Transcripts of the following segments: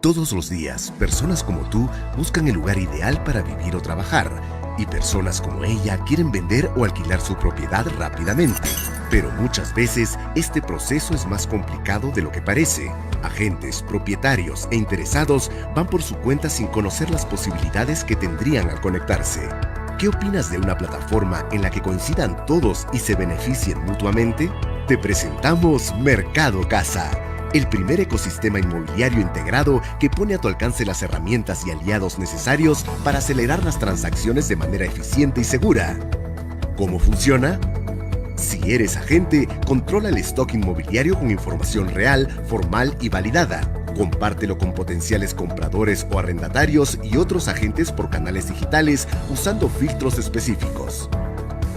Todos los días, personas como tú buscan el lugar ideal para vivir o trabajar, y personas como ella quieren vender o alquilar su propiedad rápidamente. Pero muchas veces, este proceso es más complicado de lo que parece. Agentes, propietarios e interesados van por su cuenta sin conocer las posibilidades que tendrían al conectarse. ¿Qué opinas de una plataforma en la que coincidan todos y se beneficien mutuamente? Te presentamos Mercado Casa, el primer ecosistema inmobiliario integrado que pone a tu alcance las herramientas y aliados necesarios para acelerar las transacciones de manera eficiente y segura. ¿Cómo funciona? Si eres agente, controla el stock inmobiliario con información real, formal y validada. Compártelo con potenciales compradores o arrendatarios y otros agentes por canales digitales usando filtros específicos.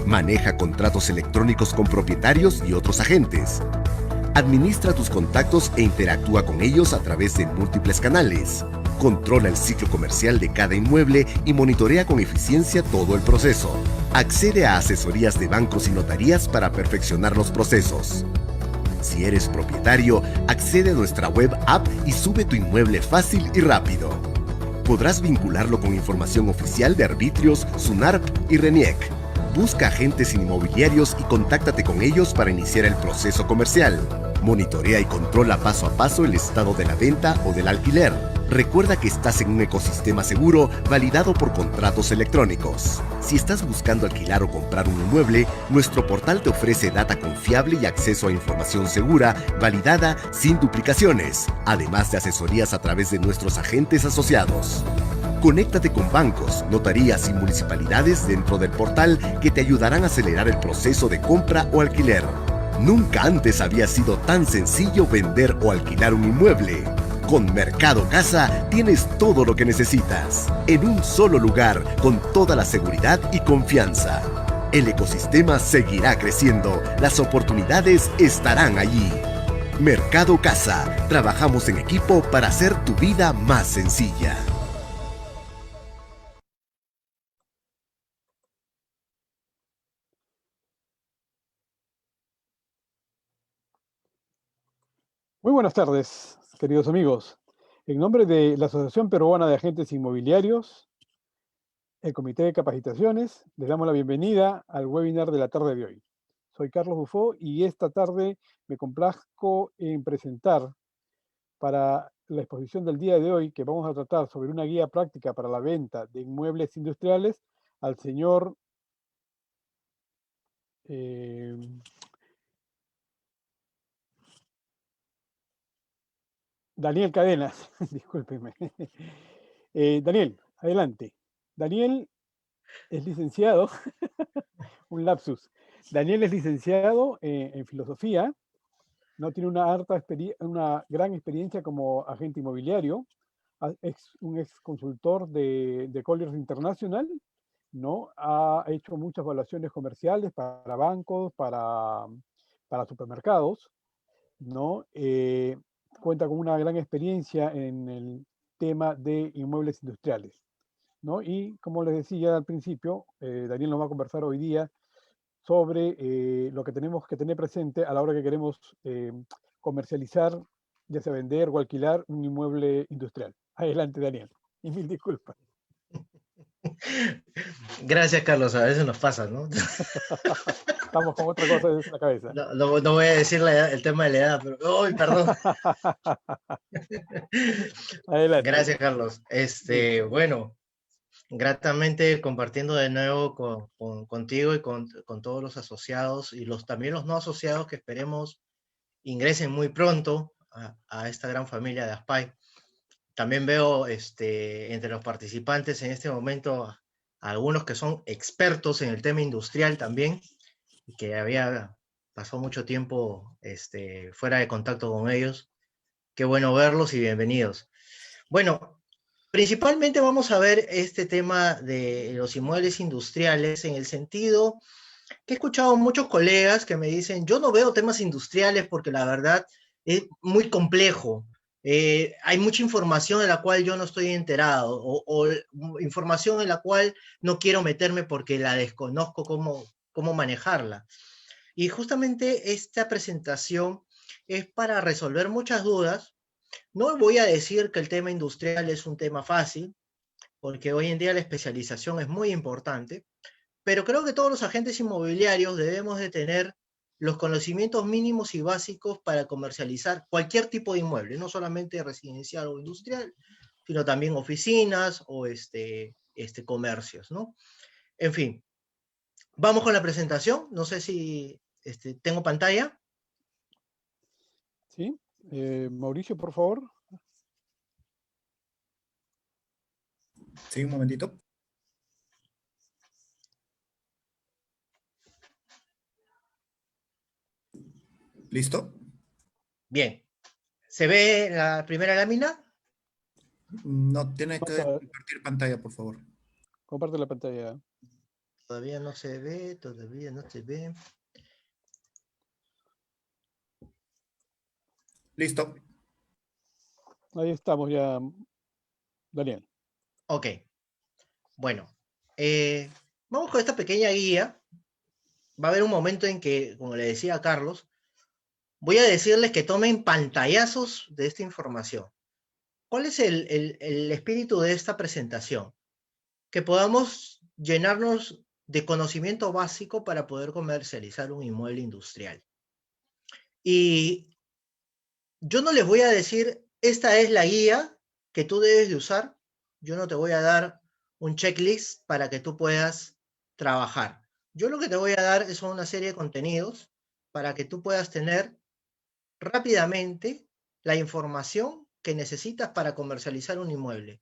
Maneja contratos electrónicos con propietarios y otros agentes. Administra tus contactos e interactúa con ellos a través de múltiples canales. Controla el ciclo comercial de cada inmueble y monitorea con eficiencia todo el proceso. Accede a asesorías de bancos y notarías para perfeccionar los procesos. Si eres propietario, accede a nuestra web app y sube tu inmueble fácil y rápido. Podrás vincularlo con información oficial de arbitrios, SUNARP y RENIEC. Busca agentes inmobiliarios y contáctate con ellos para iniciar el proceso comercial. Monitorea y controla paso a paso el estado de la venta o del alquiler. Recuerda que estás en un ecosistema seguro validado por contratos electrónicos. Si estás buscando alquilar o comprar un inmueble, nuestro portal te ofrece data confiable y acceso a información segura, validada, sin duplicaciones, además de asesorías a través de nuestros agentes asociados. Conéctate con bancos, notarías y municipalidades dentro del portal que te ayudarán a acelerar el proceso de compra o alquiler. Nunca antes había sido tan sencillo vender o alquilar un inmueble. Con Mercado Casa tienes todo lo que necesitas, en un solo lugar, con toda la seguridad y confianza. El ecosistema seguirá creciendo, las oportunidades estarán allí. Mercado Casa, trabajamos en equipo para hacer tu vida más sencilla. Muy buenas tardes, queridos amigos. En nombre de la Asociación Peruana de Agentes Inmobiliarios, el Comité de Capacitaciones, les damos la bienvenida al webinar de la tarde de hoy. Soy Carlos Bufó y esta tarde me complazco en presentar para la exposición del día de hoy, que vamos a tratar sobre una guía práctica para la venta de inmuebles industriales, al señor eh, Daniel Cadenas. Discúlpenme. Daniel, adelante. Daniel es licenciado, un lapsus. Daniel es licenciado en filosofía, no tiene una gran experiencia como agente inmobiliario, un ex consultor de Colliers International, ¿no? Ha hecho muchas evaluaciones comerciales para bancos, para supermercados, ¿no? Cuenta con una gran experiencia en el tema de inmuebles industriales, ¿no? Y como les decía al principio, Daniel nos va a conversar hoy día sobre lo que tenemos que tener presente a la hora que queremos comercializar, ya sea vender o alquilar un inmueble industrial. Adelante, Daniel. Y mil disculpas. Gracias, Carlos. A veces nos pasa, ¿no? Estamos con otra cosa en la cabeza. No voy a decir el tema de la edad, pero ¡ay, perdón! Adelante. Gracias, Carlos. Sí. Bueno, gratamente compartiendo de nuevo contigo y con todos los asociados y también los no asociados que esperemos ingresen muy pronto a esta gran familia de Aspay. También veo entre los participantes en este momento a algunos que son expertos en el tema industrial también, y que había pasado mucho tiempo fuera de contacto con ellos. Qué bueno verlos y bienvenidos. Bueno, principalmente vamos a ver este tema de los inmuebles industriales en el sentido que he escuchado muchos colegas que me dicen, yo no veo temas industriales porque la verdad es muy complejo. Hay mucha información en la cual yo no estoy enterado o información en la cual no quiero meterme porque la desconozco cómo manejarla. Y justamente esta presentación es para resolver muchas dudas No voy a decir que el tema industrial es un tema fácil, porque hoy en día la especialización es muy importante, pero creo que todos los agentes inmobiliarios debemos de tener los conocimientos mínimos y básicos para comercializar cualquier tipo de inmueble, no solamente residencial o industrial, sino también oficinas o comercios, ¿no? En fin, vamos con la presentación. No sé si tengo pantalla. ¿Sí? Mauricio, por favor. Sí, un momentito. ¿Listo? Bien. ¿Se ve la primera lámina? No, tiene que Pasa- compartir pantalla, por favor. Comparte la pantalla. Todavía no se ve, todavía no se ve. Listo. Ahí estamos ya, Daniel. Ok. Bueno, vamos con esta pequeña guía. Va a haber un momento en que, como le decía a Carlos, voy a decirles que tomen pantallazos de esta información. ¿Cuál es el espíritu de esta presentación? Que podamos llenarnos de conocimiento básico para poder comercializar un inmueble industrial. Y yo no les voy a decir, esta es la guía que tú debes de usar. Yo no te voy a dar un checklist para que tú puedas trabajar. Yo lo que te voy a dar es una serie de contenidos para que tú puedas tener rápidamente la información que necesitas para comercializar un inmueble.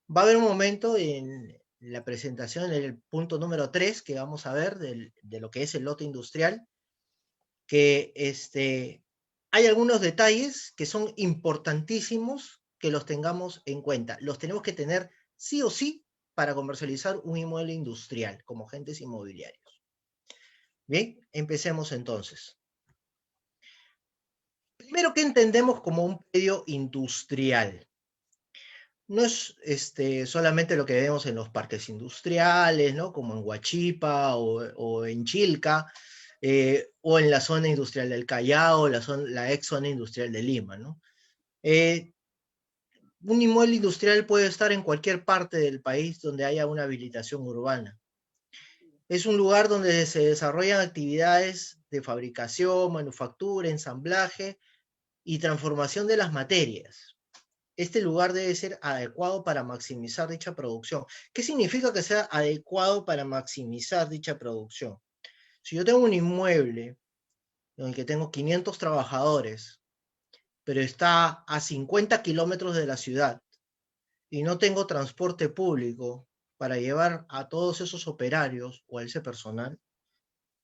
Va a haber un momento en la presentación, en el punto número 3, que vamos a ver de lo que es el lote industrial, que hay algunos detalles que son importantísimos que los tengamos en cuenta. Los tenemos que tener sí o sí para comercializar un inmueble industrial como agentes inmobiliarios. Bien, empecemos entonces. Primero, ¿qué entendemos como un predio industrial? No es solamente lo que vemos en los parques industriales, ¿no? Como en Huachipa o en Chilca, o en la zona industrial del Callao, la ex zona industrial de Lima, ¿no? Un inmueble industrial puede estar en cualquier parte del país donde haya una habilitación urbana. Es un lugar donde se desarrollan actividades de fabricación, manufactura, ensamblaje y transformación de las materias. Este lugar debe ser adecuado para maximizar dicha producción. ¿Qué significa que sea adecuado para maximizar dicha producción? Si yo tengo un inmueble en el que tengo 500 trabajadores, pero está a 50 kilómetros de la ciudad y no tengo transporte público para llevar a todos esos operarios o a ese personal,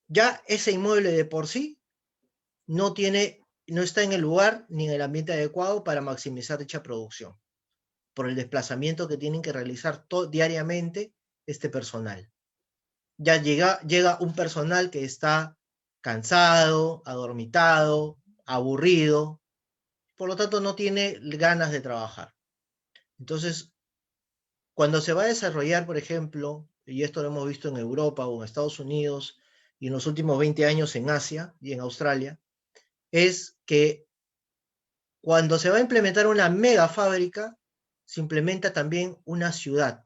ya ese inmueble de por sí no está en el lugar ni en el ambiente adecuado para maximizar dicha producción, por el desplazamiento que tienen que realizar diariamente este personal. Ya llega un personal que está cansado, adormitado, aburrido, por lo tanto no tiene ganas de trabajar. Entonces, cuando se va a desarrollar, por ejemplo, y esto lo hemos visto en Europa o en Estados Unidos y en los últimos 20 años en Asia y en Australia, es que cuando se va a implementar una mega fábrica, se implementa también una ciudad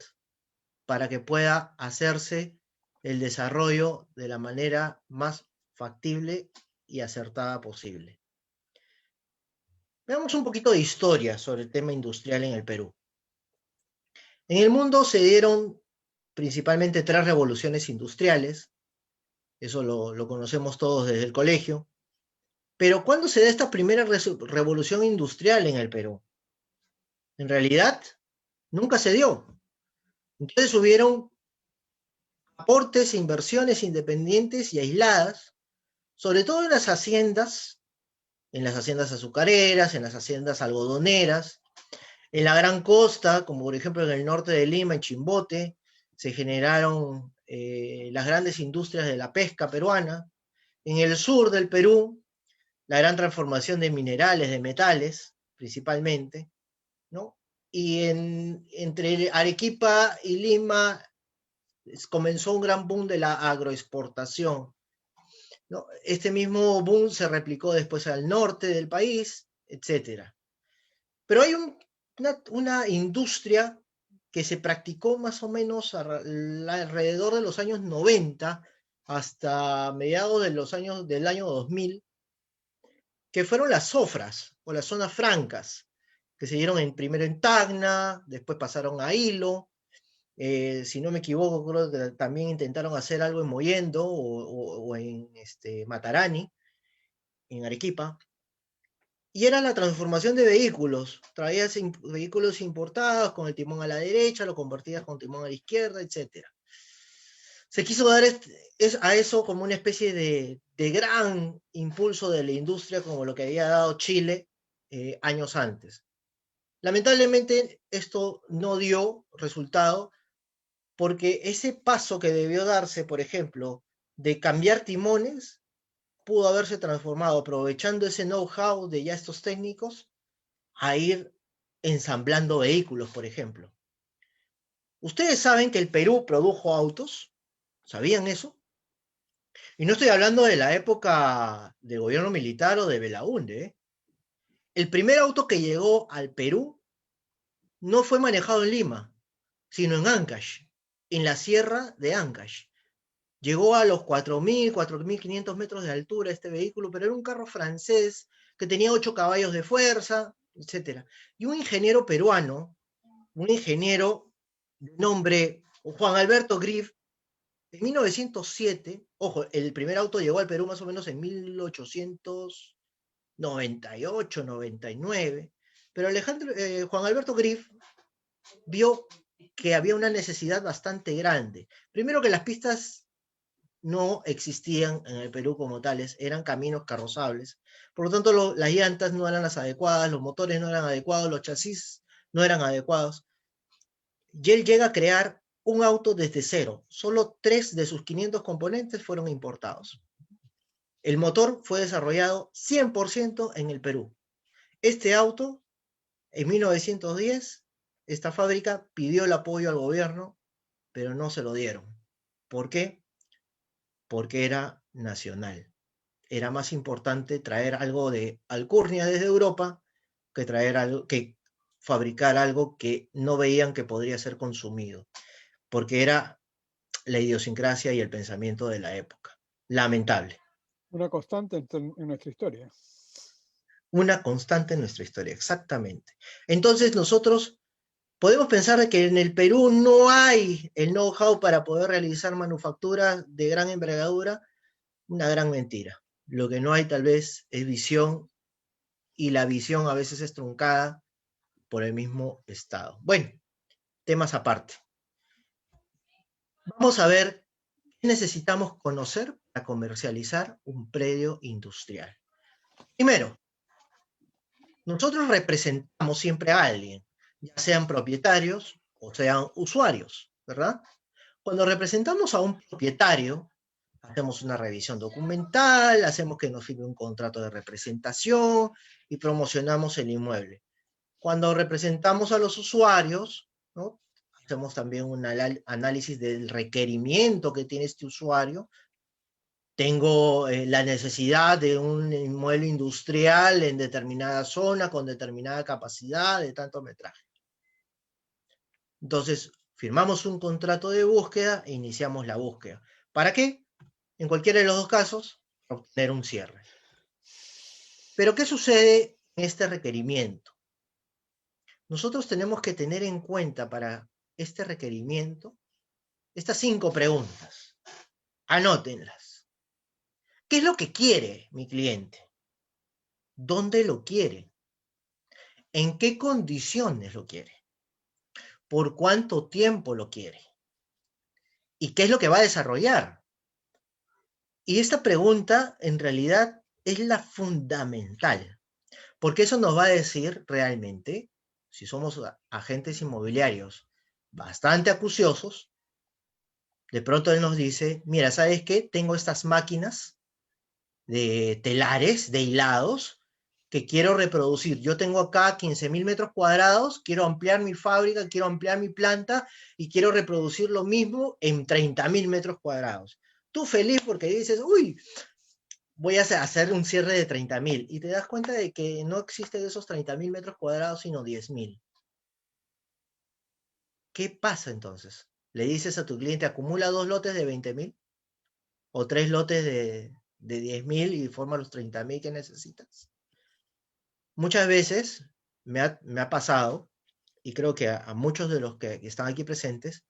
para que pueda hacerse el desarrollo de la manera más factible y acertada posible. Veamos un poquito de historia sobre el tema industrial en el Perú. En el mundo se dieron principalmente 3 revoluciones industriales, eso lo conocemos todos desde el colegio, pero ¿cuándo se da esta primera revolución industrial en el Perú? En realidad, nunca se dio. Entonces hubieron aportes e inversiones independientes y aisladas, sobre todo en las haciendas azucareras, en las haciendas algodoneras, en la gran costa, como por ejemplo en el norte de Lima, en Chimbote, se generaron las grandes industrias de la pesca peruana. En el sur del Perú, la gran transformación de minerales, de metales, principalmente, ¿no? Y entre Arequipa y Lima comenzó un gran boom de la agroexportación, ¿no? Este mismo boom se replicó después al norte del país, etc. Pero hay una industria que se practicó más o menos alrededor de los años 90 hasta mediados de del año 2000, que fueron las zofras o las zonas francas, que se dieron primero en Tacna, después pasaron a Hilo, si no me equivoco, creo que también intentaron hacer algo en Mollendo o en Matarani, en Arequipa. Y era la transformación de vehículos. Traías vehículos importados con el timón a la derecha, lo convertías con timón a la izquierda, etc. Se quiso dar a eso como una especie de gran impulso de la industria, como lo que había dado Chile años antes. Lamentablemente esto no dio resultado, porque ese paso que debió darse, por ejemplo, de cambiar timones, pudo haberse transformado, aprovechando ese know-how de ya estos técnicos, a ir ensamblando vehículos, por ejemplo. Ustedes saben que el Perú produjo autos, ¿sabían eso? Y no estoy hablando de la época de gobierno militar o de Belaúnde, ¿eh? El primer auto que llegó al Perú no fue manejado en Lima, sino en Ancash, en la sierra de Ancash. Llegó a los 4.000, 4.500 metros de altura este vehículo, pero era un carro francés que tenía 8 caballos de fuerza, etc. Y un ingeniero peruano, un ingeniero de nombre Juan Alberto Griff, en 1907, ojo, el primer auto llegó al Perú más o menos en 1898, 99, pero Juan Alberto Griff vio que había una necesidad bastante grande. Primero, que las pistas no existían en el Perú como tales, eran caminos carrozables, por lo tanto las llantas no eran las adecuadas, los motores no eran adecuados, los chasis no eran adecuados, y él llega a crear un auto desde cero. Solo 3 de sus 500 componentes fueron importados. El motor fue desarrollado 100% en el Perú. Este auto, en 1910, esta fábrica pidió el apoyo al gobierno, pero no se lo dieron. ¿Por qué? Porque era nacional. Era más importante traer algo de alcurnia desde Europa que fabricar algo que no veían que podría ser consumido, porque era la idiosincrasia y el pensamiento de la época. Lamentable. Una constante en nuestra historia. Una constante en nuestra historia, exactamente. Entonces nosotros podemos pensar que en el Perú no hay el know-how para poder realizar manufacturas de gran envergadura. Una gran mentira. Lo que no hay tal vez es visión, y la visión a veces es truncada por el mismo Estado. Bueno, temas aparte. Vamos a ver qué necesitamos conocer para comercializar un predio industrial. Primero, nosotros representamos siempre a alguien, ya sean propietarios o sean usuarios, ¿verdad? Cuando representamos a un propietario, hacemos una revisión documental, hacemos que nos firme un contrato de representación y promocionamos el inmueble. Cuando representamos a los usuarios, ¿no?, hacemos también un análisis del requerimiento que tiene este usuario. Tengo la necesidad de un inmueble industrial en determinada zona, con determinada capacidad, de tanto metraje. Entonces, firmamos un contrato de búsqueda e iniciamos la búsqueda. ¿Para qué? En cualquiera de los dos casos, obtener un cierre. Pero, ¿qué sucede en este requerimiento? Nosotros tenemos que tener en cuenta para este requerimiento estas 5 preguntas. Anótenlas. ¿Qué es lo que quiere mi cliente? ¿Dónde lo quiere? ¿En qué condiciones lo quiere? ¿Por cuánto tiempo lo quiere? ¿Y qué es lo que va a desarrollar? Y esta pregunta en realidad es la fundamental, porque eso nos va a decir realmente, si somos agentes inmobiliarios bastante acuciosos, de pronto él nos dice, mira, ¿sabes qué? Tengo estas máquinas de telares, de hilados, que quiero reproducir. Yo tengo acá 15.000 metros cuadrados, quiero ampliar mi fábrica, quiero ampliar mi planta y quiero reproducir lo mismo en 30.000 metros cuadrados. Tú feliz porque dices, uy, voy a hacer un cierre de 30.000 y te das cuenta de que no existen esos 30.000 metros cuadrados, sino 10.000. ¿Qué pasa entonces? Le dices a tu cliente, acumula 2 lotes de 20.000 o 3 lotes de 10.000 y forma los 30.000 que necesitas. Muchas veces me ha pasado, y creo que a muchos de los que están aquí presentes,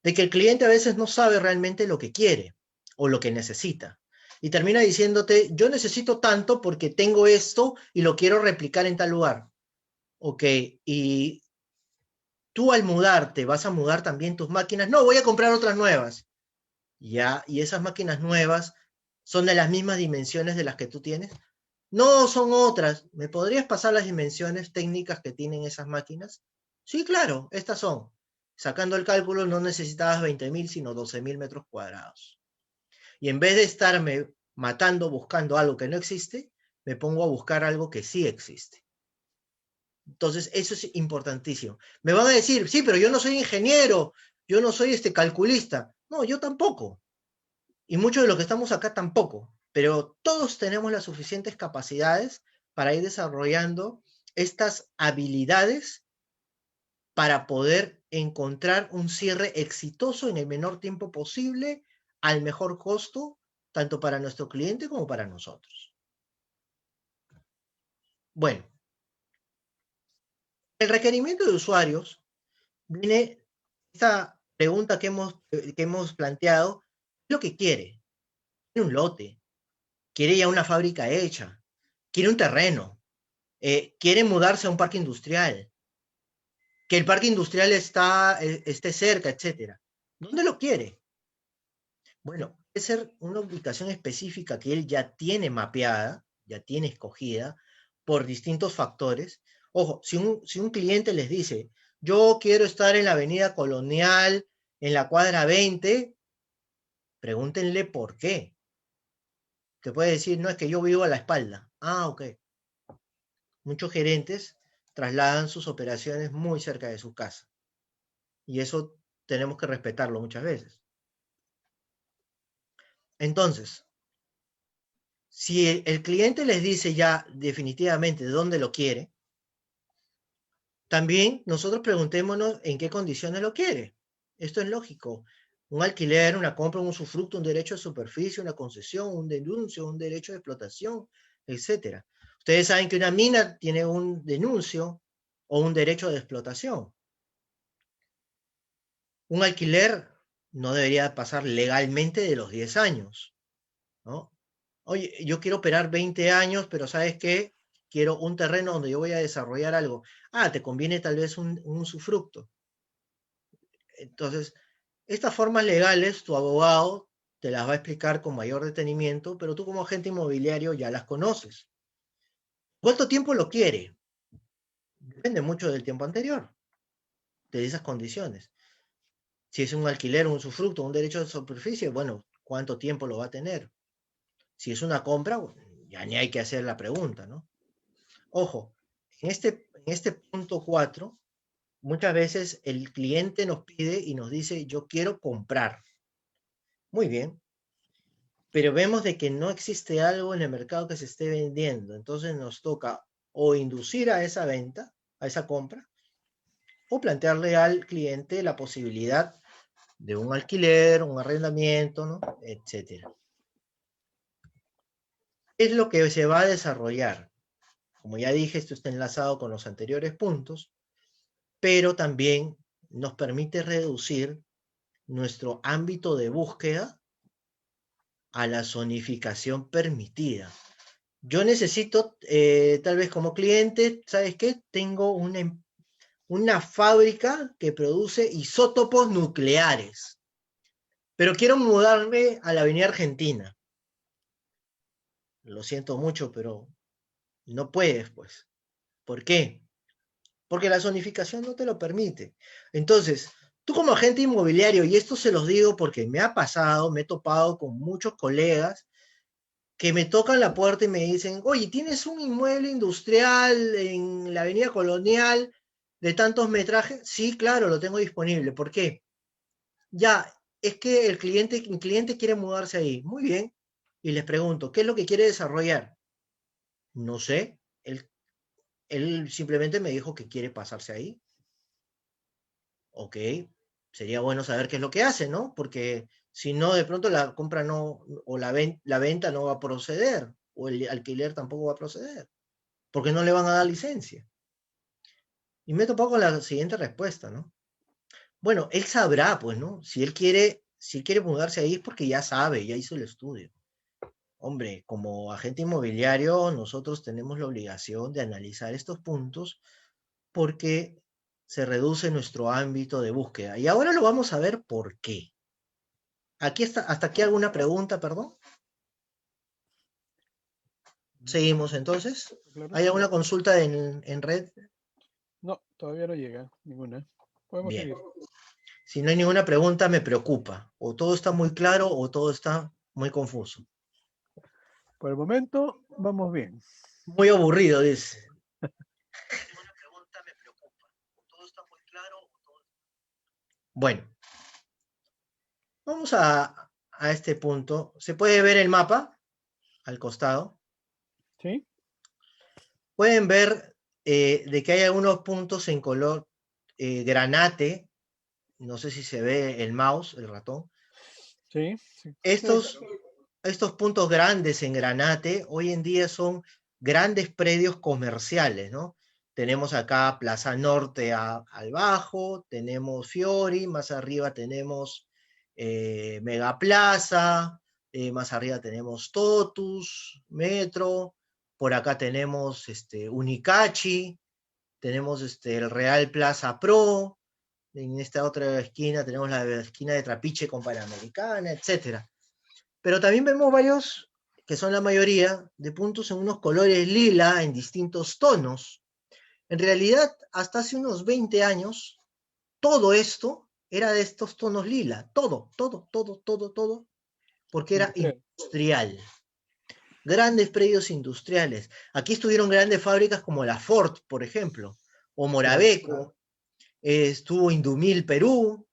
de que el cliente a veces no sabe realmente lo que quiere o lo que necesita. Y termina diciéndote, yo necesito tanto porque tengo esto y lo quiero replicar en tal lugar. Ok, y tú al mudarte, ¿vas a mudar también tus máquinas? No, voy a comprar otras nuevas. Ya, y esas máquinas nuevas son de las mismas dimensiones de las que tú tienes. No, son otras. ¿Me podrías pasar las dimensiones técnicas que tienen esas máquinas? Sí, claro, estas son. Sacando el cálculo, no necesitabas 20.000, sino 12.000 metros cuadrados. Y en vez de estarme matando buscando algo que no existe, me pongo a buscar algo que sí existe. Entonces, eso es importantísimo. Me van a decir, sí, pero yo no soy ingeniero, yo no soy calculista. No, yo tampoco. Y muchos de los que estamos acá tampoco. Pero todos tenemos las suficientes capacidades para ir desarrollando estas habilidades para poder encontrar un cierre exitoso en el menor tiempo posible, al mejor costo, tanto para nuestro cliente como para nosotros. Bueno, el requerimiento de usuarios viene esta pregunta que hemos planteado, lo que quiere. Quiere un lote, quiere ya una fábrica hecha, quiere un terreno, quiere mudarse a un parque industrial, que el parque industrial esté cerca, etc. ¿Dónde lo quiere? Bueno, puede ser una ubicación específica que él ya tiene mapeada, ya tiene escogida, por distintos factores. Ojo, si un cliente les dice, yo quiero estar en la avenida Colonial, en la cuadra 20, pregúntenle por qué. Te puede decir, no, es que yo vivo a la espalda. Ah, ok. Muchos gerentes trasladan sus operaciones muy cerca de su casa. Y eso tenemos que respetarlo muchas veces. Entonces, si el cliente les dice ya definitivamente dónde lo quiere, también nosotros preguntémonos en qué condiciones lo quiere. Esto es lógico. Un alquiler, una compra, un usufructo, un derecho de superficie, una concesión, un denuncio, un derecho de explotación, etc. Ustedes saben que una mina tiene un denuncio o un derecho de explotación. Un alquiler no debería pasar legalmente de los 10 años, ¿no? Oye, yo quiero operar 20 años, pero ¿sabes qué? Quiero un terreno donde yo voy a desarrollar algo. Ah, te conviene tal vez un usufructo. Entonces, estas formas legales, tu abogado te las va a explicar con mayor detenimiento, pero tú como agente inmobiliario ya las conoces. ¿Cuánto tiempo lo quiere? Depende mucho del tiempo anterior, de esas condiciones. Si es un alquiler, un usufructo, un derecho de superficie, bueno, ¿cuánto tiempo lo va a tener? Si es una compra, ya ni hay que hacer la pregunta, ¿no? Ojo, en este punto 4, muchas veces el cliente nos pide y nos dice, yo quiero comprar. Muy bien, pero vemos de que no existe algo en el mercado que se esté vendiendo. Entonces nos toca o inducir a esa venta, a esa compra, o plantearle al cliente la posibilidad de un alquiler, un arrendamiento, ¿no? Etcétera. Es lo que se va a desarrollar. Como ya dije, esto está enlazado con los anteriores puntos, pero también nos permite reducir nuestro ámbito de búsqueda a la zonificación permitida. Yo necesito, tal vez como cliente, ¿sabes qué? Tengo una fábrica que produce isótopos nucleares, pero quiero mudarme a la Avenida Argentina. Lo siento mucho, pero no puedes, pues. ¿Por qué? Porque la zonificación no te lo permite. Entonces, tú como agente inmobiliario, y esto se los digo porque me ha pasado, me he topado con muchos colegas que me tocan la puerta y me dicen, oye, ¿tienes un inmueble industrial en la Avenida Colonial de tantos metrajes? Sí, claro, lo tengo disponible. ¿Por qué? Ya, es que el cliente quiere mudarse ahí. Muy bien, y les pregunto, ¿qué es lo que quiere desarrollar? No sé, él simplemente me dijo que quiere pasarse ahí. Ok, sería bueno saber qué es lo que hace, ¿no? Porque si no, de pronto la compra no, o la venta no va a proceder, o el alquiler tampoco va a proceder, porque no le van a dar licencia. Y me he topado con la siguiente respuesta, ¿no? Bueno, él sabrá, pues, ¿no? Si él quiere mudarse ahí es porque ya sabe, ya hizo el estudio. Hombre, como agente inmobiliario, nosotros tenemos la obligación de analizar estos puntos porque se reduce nuestro ámbito de búsqueda. Y ahora lo vamos a ver por qué. Aquí está, hasta aquí alguna pregunta, perdón. Seguimos entonces. Claro. ¿Hay alguna consulta en red? No, todavía no llega ninguna. Podemos Bien. seguir. Si no hay ninguna pregunta, me preocupa. O todo está muy claro o todo está muy confuso. Por el momento, vamos bien. Muy aburrido, dice. Bueno, vamos a este punto. ¿Se puede ver el mapa al costado? ¿Sí? Pueden ver de que hay algunos puntos en color granate. No sé si se ve el mouse, el ratón. Sí. Sí. Estos puntos grandes en granate hoy en día son grandes predios comerciales, ¿no? Tenemos acá Plaza Norte al bajo, tenemos Fiori, más arriba tenemos Megaplaza, más arriba tenemos Totus, Metro, por acá tenemos Unicachi, tenemos el Real Plaza Pro, en esta otra esquina tenemos la esquina de Trapiche con Panamericana, etcétera. Pero también vemos varios, que son la mayoría, de puntos en unos colores lila en distintos tonos. En realidad, hasta hace unos 20 años, todo esto era de estos tonos lila. Todo, porque era industrial. Grandes predios industriales. Aquí estuvieron grandes fábricas como la Ford, por ejemplo, o Morabeco, estuvo Indumil Perú,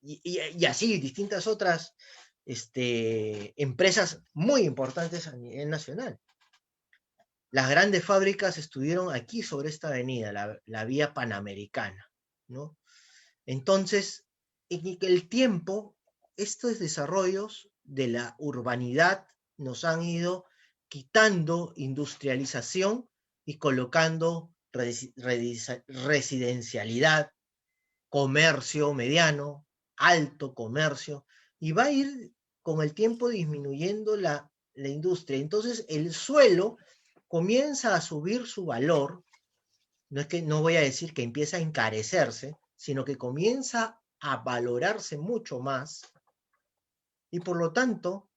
y así, distintas otras empresas muy importantes a nivel nacional. Las grandes fábricas estuvieron aquí sobre esta avenida, la vía Panamericana, ¿no? Entonces, en el tiempo, estos desarrollos de la urbanidad nos han ido quitando industrialización y colocando residencialidad, comercio mediano, alto comercio, y va a ir con el tiempo disminuyendo la industria. Entonces el suelo comienza a subir su valor, no voy a decir que empieza a encarecerse, sino que comienza a valorarse mucho más, y por lo tanto,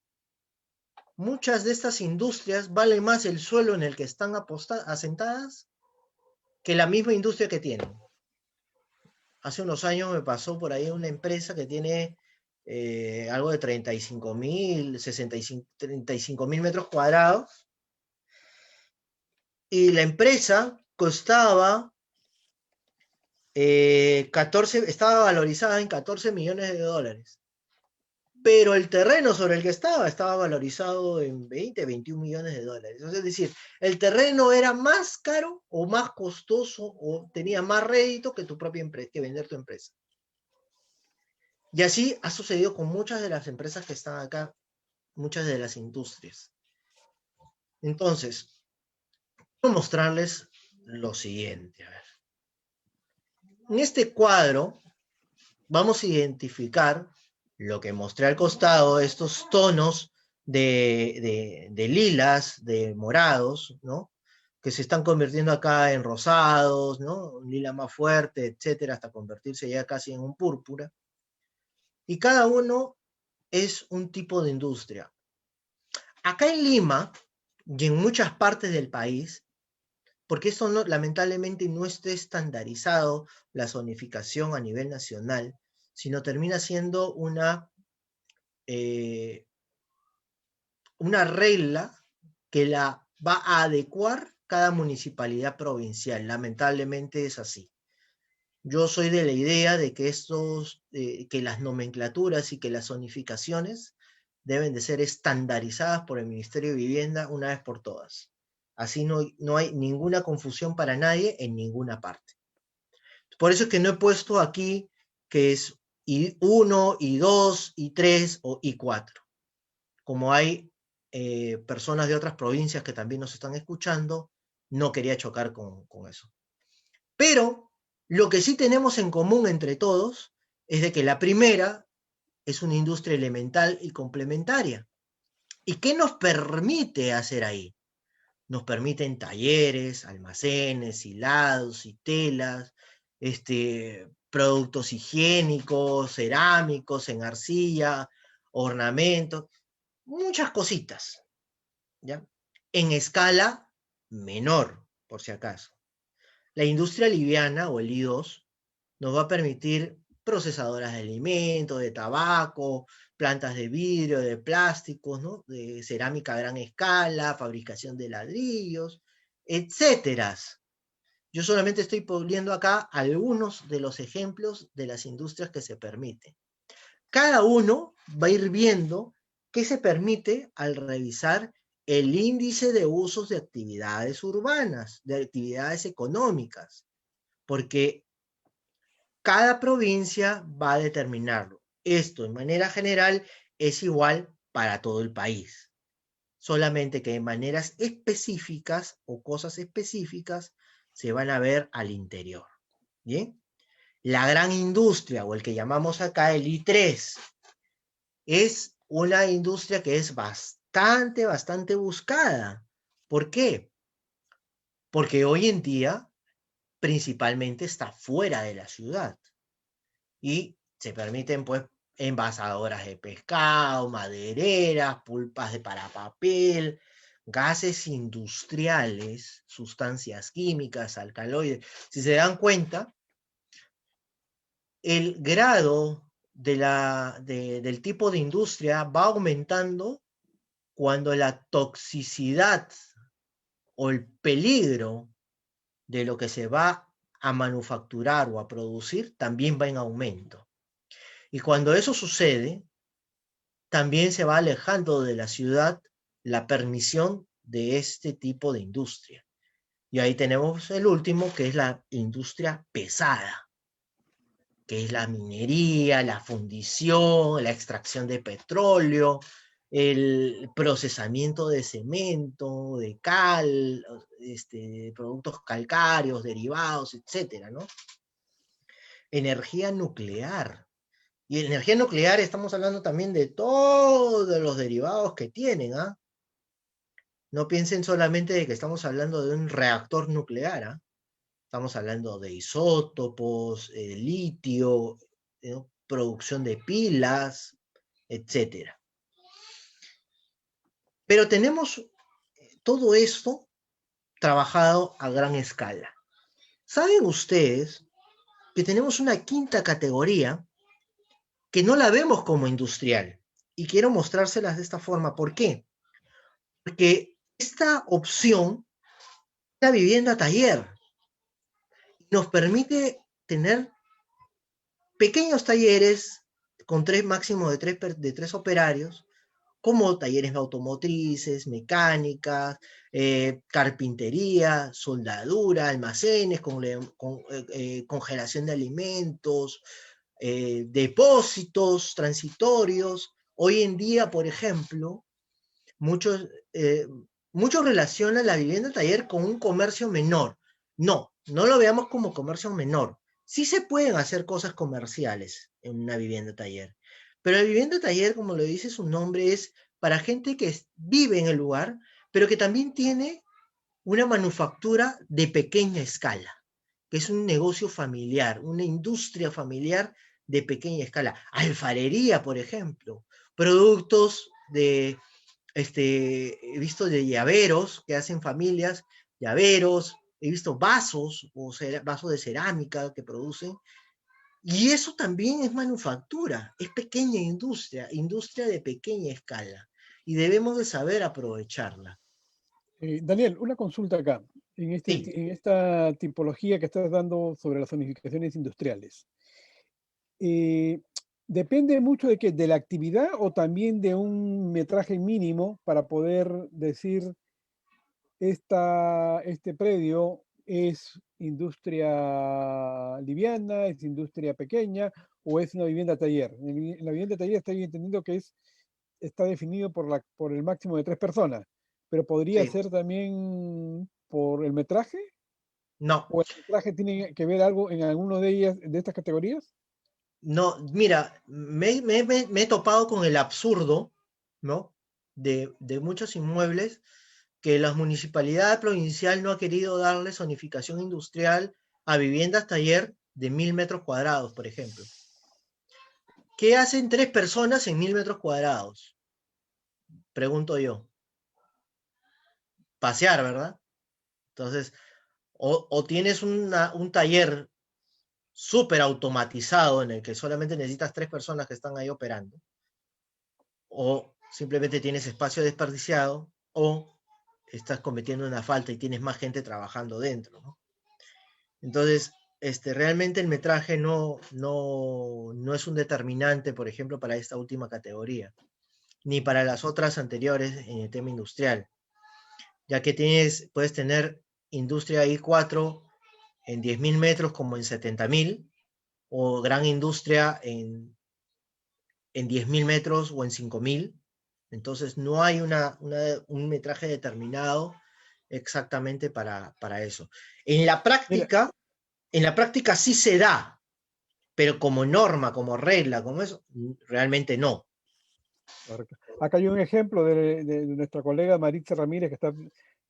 muchas de estas industrias vale más el suelo en el que están asentadas que la misma industria que tienen. Hace unos años me pasó por ahí una empresa que tiene algo de 35.000, 35.000 metros cuadrados, y la empresa costaba 14, estaba valorizada en 14 millones de dólares, pero el terreno sobre el que estaba valorizado en 20, 21 millones de dólares. Es decir, el terreno era más caro o más costoso o tenía más rédito que tu propia empresa, que vender tu empresa. Y así ha sucedido con muchas de las empresas que están acá, muchas de las industrias. Entonces, quiero mostrarles lo siguiente. A ver. En este cuadro vamos a identificar lo que mostré al costado, estos tonos de lilas, de morados, ¿no? Que se están convirtiendo acá en rosados, ¿no? Un lila más fuerte, etcétera, hasta convertirse ya casi en un púrpura. Y cada uno es un tipo de industria. Acá en Lima y en muchas partes del país, porque esto no, lamentablemente no está estandarizado la zonificación a nivel nacional, sino termina siendo una regla que la va a adecuar cada municipalidad provincial. Lamentablemente es así. Yo soy de la idea de que que las nomenclaturas y que las zonificaciones deben de ser estandarizadas por el Ministerio de Vivienda una vez por todas. Así no hay ninguna confusión para nadie en ninguna parte. Por eso es que no he puesto aquí que es I1, I2, I3 o I4. Como hay personas de otras provincias que también nos están escuchando, no quería chocar con eso. Pero lo que sí tenemos en común entre todos es de que la primera es una industria elemental y complementaria. ¿Y qué nos permite hacer ahí? Nos permiten talleres, almacenes, hilados y telas, productos higiénicos, cerámicos en arcilla, ornamentos, muchas cositas, ¿ya? En escala menor, por si acaso. La industria liviana o el I2 nos va a permitir procesadoras de alimentos, de tabaco, plantas de vidrio, de plásticos, ¿no? De cerámica a gran escala, fabricación de ladrillos, etcétera. Yo solamente estoy poniendo acá algunos de los ejemplos de las industrias que se permiten. Cada uno va a ir viendo qué se permite al revisar el índice de usos de actividades urbanas, de actividades económicas, porque cada provincia va a determinarlo. Esto, de manera general, es igual para todo el país. Solamente que de maneras específicas o cosas específicas se van a ver al interior. ¿Bien? La gran industria, o el que llamamos acá el I3, es una industria que es bastante buscada. ¿Por qué? Porque hoy en día principalmente está fuera de la ciudad. Y se permiten, pues, envasadoras de pescado, madereras, pulpas para papel, gases industriales, sustancias químicas, alcaloides. Si se dan cuenta, el grado del tipo de industria va aumentando cuando la toxicidad o el peligro de lo que se va a manufacturar o a producir también va en aumento. Y cuando eso sucede, también se va alejando de la ciudad la permisión de este tipo de industria. Y ahí tenemos el último, que es la industria pesada, que es la minería, la fundición, la extracción de petróleo, el procesamiento de cemento, de cal, productos calcáreos, derivados, etcétera, ¿no? Energía nuclear. Y en energía nuclear estamos hablando también de todos los derivados que tienen, ¿ah? No piensen solamente de que estamos hablando de un reactor nuclear, ¿ah? Estamos hablando de isótopos, litio, producción de pilas, etc. Pero tenemos todo esto trabajado a gran escala. ¿Saben ustedes que tenemos una quinta categoría que no la vemos como industrial? Y quiero mostrárselas de esta forma. ¿Por qué? Porque esta opción es la vivienda taller. Nos permite tener pequeños talleres con máximo de tres operarios, como talleres automotrices, mecánicas, carpintería, soldadura, almacenes, congelación de alimentos, depósitos transitorios. Hoy en día, por ejemplo, muchos relacionan la vivienda taller con un comercio menor. No lo veamos como comercio menor. Sí se pueden hacer cosas comerciales en una vivienda taller, pero la vivienda taller, como lo dice su nombre, es para gente que vive en el lugar, pero que también tiene una manufactura de pequeña escala, que es un negocio familiar, una industria familiar de pequeña escala. Alfarería, por ejemplo, productos he visto de llaveros que hacen familias, llaveros, he visto vasos vasos de cerámica que producen, y eso también es manufactura, es pequeña industria de pequeña escala, y debemos de saber aprovecharla. Daniel, una consulta acá, Sí. en esta tipología que estás dando sobre las zonificaciones industriales. Depende mucho de qué, de la actividad o también de un metraje mínimo para poder decir este predio es industria liviana, es industria pequeña o es una vivienda taller. En la vivienda taller estoy entendiendo que está definido por el máximo de 3 personas, pero podría Sí, ser también por el metraje no, o el metraje tiene que ver algo en alguno de ellas, de estas categorías. no, mira, me he topado con el absurdo, ¿no? De muchos inmuebles que la municipalidad provincial no ha querido darle zonificación industrial a viviendas taller de 1000 metros cuadrados, por ejemplo. ¿Qué hacen 3 personas en 1000 metros cuadrados? Pregunto yo. Pasear, ¿verdad? Entonces, o tienes un taller súper automatizado en el que solamente necesitas 3 personas que están ahí operando, o simplemente tienes espacio desperdiciado, o estás cometiendo una falta y tienes más gente trabajando dentro, ¿no? Entonces, realmente el metraje no es un determinante, por ejemplo, para esta última categoría, ni para las otras anteriores en el tema industrial, ya que puedes tener industria I4 en 10.000 metros como en 70.000, o gran industria en 10.000 metros o en 5.000. Entonces no hay un metraje determinado exactamente para eso. En la Mira, práctica, sí se da, pero como norma, como regla, como eso, realmente no. correcto. Acá hay un ejemplo de nuestra colega Maritza Ramírez que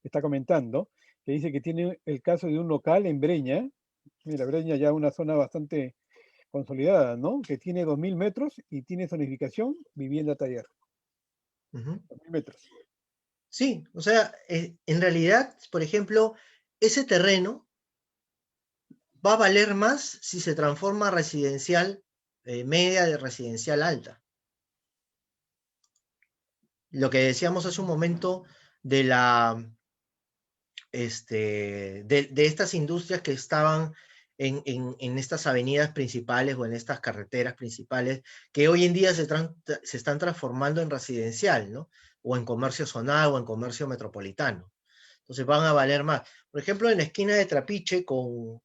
está comentando, que dice que tiene el caso de un local en Breña. Mira, Breña ya una zona bastante consolidada, ¿no? Que tiene 2000 metros y tiene zonificación vivienda taller. Ujú. 2000 metros. Sí, o sea, en realidad, por ejemplo, ese terreno va a valer más si se transforma a residencial media de residencial alta. Lo que decíamos hace un momento de de estas industrias que estaban en estas avenidas principales o en estas carreteras principales, que hoy en día se están transformando en residencial, ¿no? O en comercio zonal o en comercio metropolitano. Entonces van a valer más. Por ejemplo, en la esquina de Trapiche con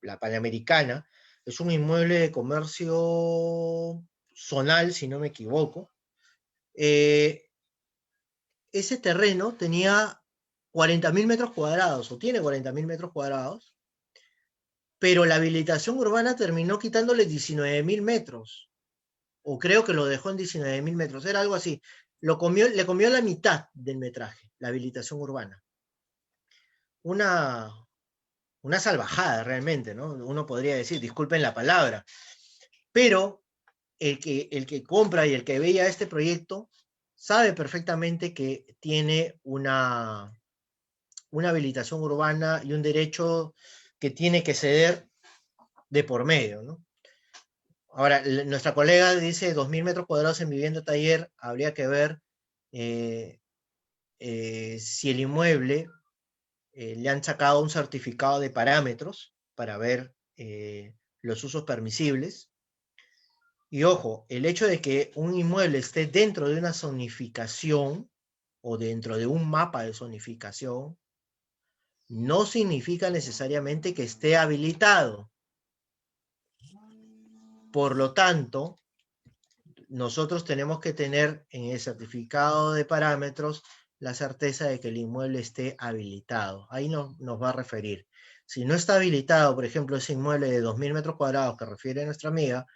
la Panamericana, es un inmueble de comercio zonal, si no me equivoco. Eh, Ese terreno tenía 40.000 metros cuadrados, o tiene 40.000 metros cuadrados, pero la habilitación urbana terminó quitándole 19.000 metros, o creo que lo dejó en 19.000 metros, era algo así. Le comió la mitad del metraje, la habilitación urbana. Una, una salvajada realmente, ¿no? Uno podría decir, disculpen la palabra, pero el que compra y el que veía este proyecto sabe perfectamente que tiene una habilitación urbana y un derecho que tiene que ceder de por medio, ¿no? Ahora, nuestra colega dice 2.000 metros cuadrados en vivienda taller, habría que ver eh, si el inmueble le han sacado un certificado de parámetros para ver los usos permisibles. Y ojo, el hecho de que un inmueble esté dentro de una zonificación o dentro de un mapa de zonificación no significa necesariamente que esté habilitado. Por lo tanto, nosotros tenemos que tener en el certificado de parámetros la certeza de que el inmueble esté habilitado. Ahí nos va a referir. Si no está habilitado, por ejemplo, ese inmueble de 2.000 metros cuadrados que refiere nuestra amiga,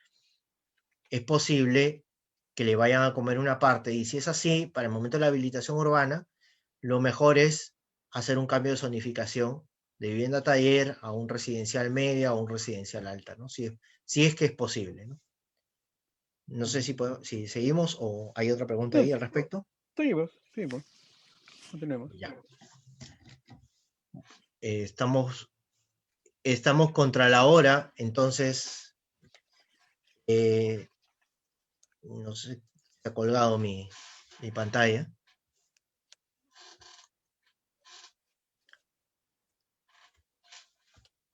es posible que le vayan a comer una parte. Y si es así, para el momento de la habilitación urbana, lo mejor es hacer un cambio de zonificación de vivienda taller a un residencial media o un residencial alta, ¿no? Si es que es posible, ¿no? No sé si seguimos o hay otra pregunta No, ahí al respecto. seguimos, continuemos. Ya. Estamos contra la hora, entonces, no sé, se ha colgado mi pantalla.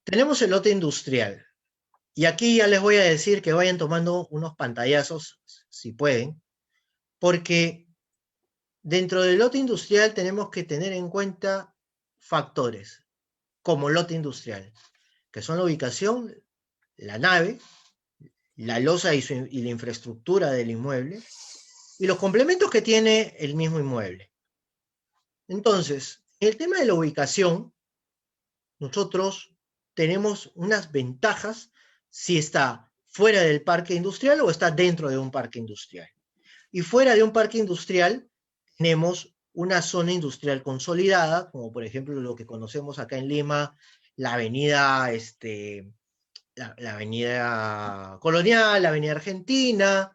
Tenemos el lote industrial. Y aquí ya les voy a decir que vayan tomando unos pantallazos, si pueden, porque dentro del lote industrial tenemos que tener en cuenta factores como lote industrial, que son la ubicación, la nave, la losa y la infraestructura del inmueble, y los complementos que tiene el mismo inmueble. Entonces, en el tema de la ubicación, nosotros tenemos unas ventajas si está fuera del parque industrial o está dentro de un parque industrial. Y fuera de un parque industrial tenemos una zona industrial consolidada, como por ejemplo lo que conocemos acá en Lima, la avenida, la avenida Colonial, la avenida Argentina,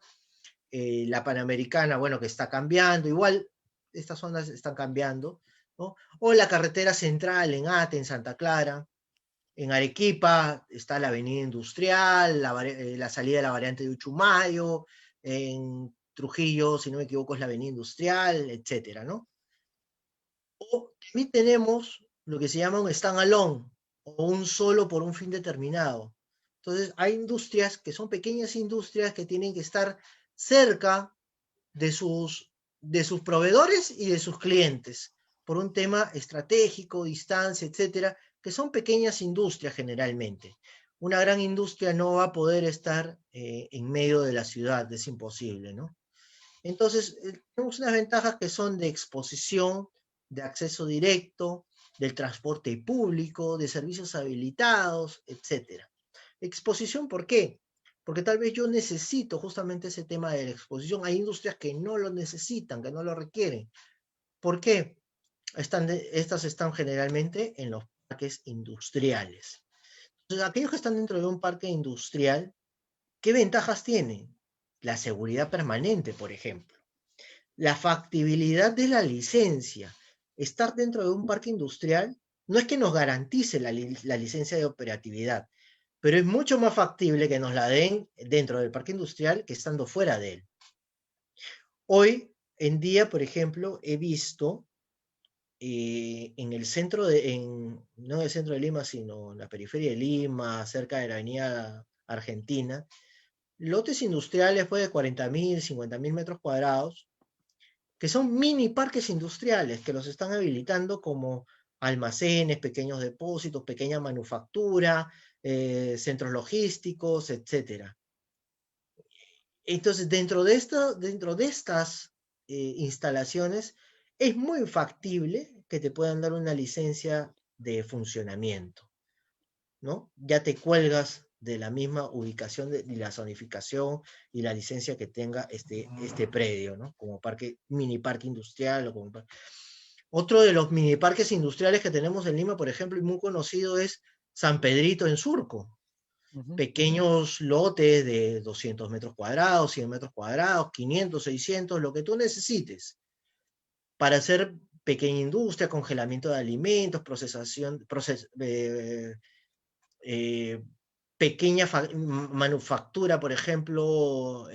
la Panamericana, bueno, que está cambiando, igual estas zonas están cambiando, ¿no? O la carretera central en Ate, en Santa Clara. En Arequipa está la avenida industrial, la salida de la variante de Uchumayo, en Trujillo, si no me equivoco, es la avenida industrial, etcétera, ¿no? O también tenemos lo que se llama un stand-alone, o un solo por un fin determinado. Entonces, hay industrias que son pequeñas industrias que tienen que estar cerca de sus proveedores y de sus clientes, por un tema estratégico, distancia, etcétera, que son pequeñas industrias generalmente. Una gran industria no va a poder estar en medio de la ciudad, es imposible, ¿no? Entonces, tenemos unas ventajas que son de exposición, de acceso directo, del transporte público, de servicios habilitados, etcétera. Exposición, ¿por qué? Porque tal vez yo necesito justamente ese tema de la exposición. Hay industrias que no lo necesitan, que no lo requieren. ¿Por qué? Estas están generalmente en los parques industriales. Entonces, aquellos que están dentro de un parque industrial, ¿qué ventajas tienen? La seguridad permanente, por ejemplo. La factibilidad de la licencia. Estar dentro de un parque industrial no es que nos garantice la licencia de operatividad, pero es mucho más factible que nos la den dentro del parque industrial que estando fuera de él. Hoy en día, por ejemplo, he visto en el centro no en el centro de Lima, sino en la periferia de Lima, cerca de la avenida Argentina, lotes industriales pues, de 40.000, 50.000 metros cuadrados, que son mini parques industriales que los están habilitando como almacenes, pequeños depósitos, pequeña manufactura, centros logísticos, etc. Entonces, dentro de estas instalaciones, es muy factible que te puedan dar una licencia de funcionamiento, ¿no? Ya te cuelgas de la misma ubicación y la zonificación y la licencia que tenga este predio, ¿no? Como mini parque industrial. Otro de los mini parques industriales que tenemos en Lima, por ejemplo, y muy conocido es San Pedrito en Surco. Pequeños lotes de 200 metros cuadrados, 100 metros cuadrados, 500, 600, lo que tú necesites, para hacer pequeña industria, congelamiento de alimentos, pequeña manufactura, por ejemplo,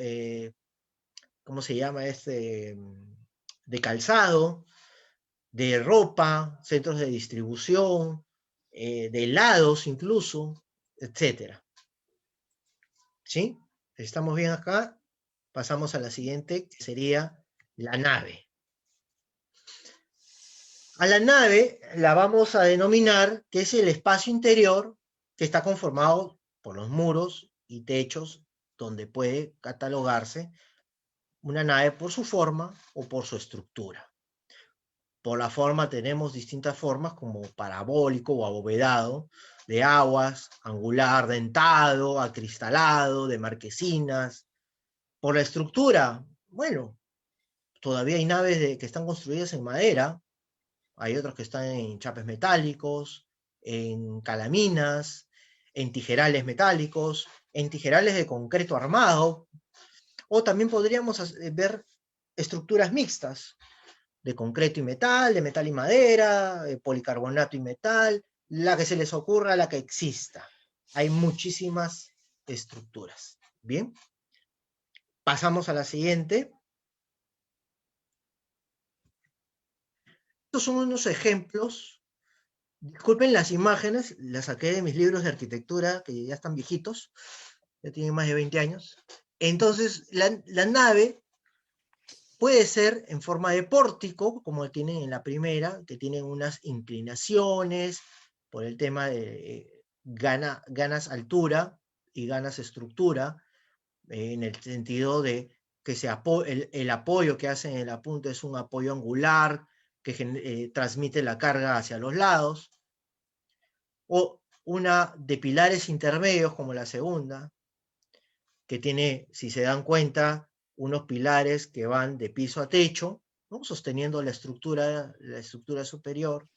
¿cómo se llama? De calzado, de ropa, centros de distribución, de helados incluso, etcétera. ¿Sí? ¿Estamos bien acá? Pasamos a la siguiente, que sería la nave. A la nave la vamos a denominar que es el espacio interior que está conformado por los muros y techos donde puede catalogarse una nave por su forma o por su estructura. Por la forma tenemos distintas formas como parabólico o abovedado, de aguas, angular, dentado, acristalado, de marquesinas. Por la estructura, bueno, todavía hay naves que están construidas en madera, hay otras que están en chapes metálicos, en calaminas, en tijerales metálicos, en tijerales de concreto armado, o también podríamos ver estructuras mixtas, de concreto y metal, de metal y madera, de policarbonato y metal, la que se les ocurra, la que exista. Hay muchísimas estructuras. Bien. Pasamos a la siguiente. Estos son unos ejemplos disculpen las imágenes, las saqué de mis libros de arquitectura, que ya están viejitos, ya tienen más de 20 años. Entonces, la nave puede ser en forma de pórtico, como tienen en la primera, que tienen unas inclinaciones, por el tema de ganas altura y ganas estructura, en el sentido de que el apoyo que hacen en la punta es un apoyo angular, que transmite la carga hacia los lados, o una de pilares intermedios como la segunda, que tiene, si se dan cuenta, unos pilares que van de piso a techo, ¿no? Sosteniendo la estructura superior,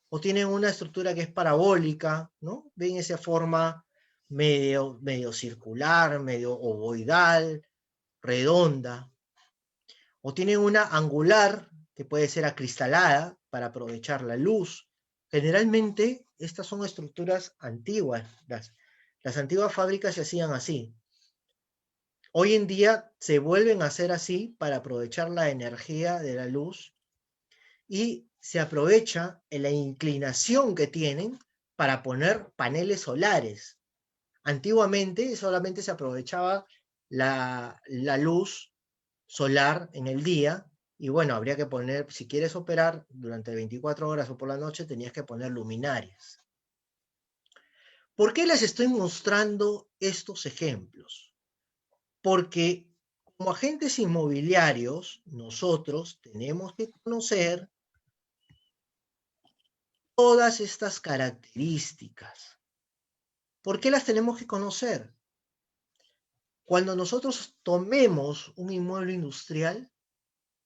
o tienen una estructura que es parabólica, ¿no? Ven esa forma medio circular, medio ovoidal, redonda, o tienen una angular que puede ser acristalada para aprovechar la luz. Generalmente estas son estructuras antiguas, las antiguas fábricas se hacían así. Hoy en día se vuelven a hacer así para aprovechar la energía de la luz y se aprovecha en la inclinación que tienen para poner paneles solares. Antiguamente solamente se aprovechaba la luz solar en el día y bueno, habría que poner, si quieres operar durante 24 horas o por la noche, tenías que poner luminarias. ¿Por qué les estoy mostrando estos ejemplos? Porque como agentes inmobiliarios, nosotros tenemos que conocer todas estas características. ¿Por qué las tenemos que conocer? Cuando nosotros tomemos un inmueble industrial,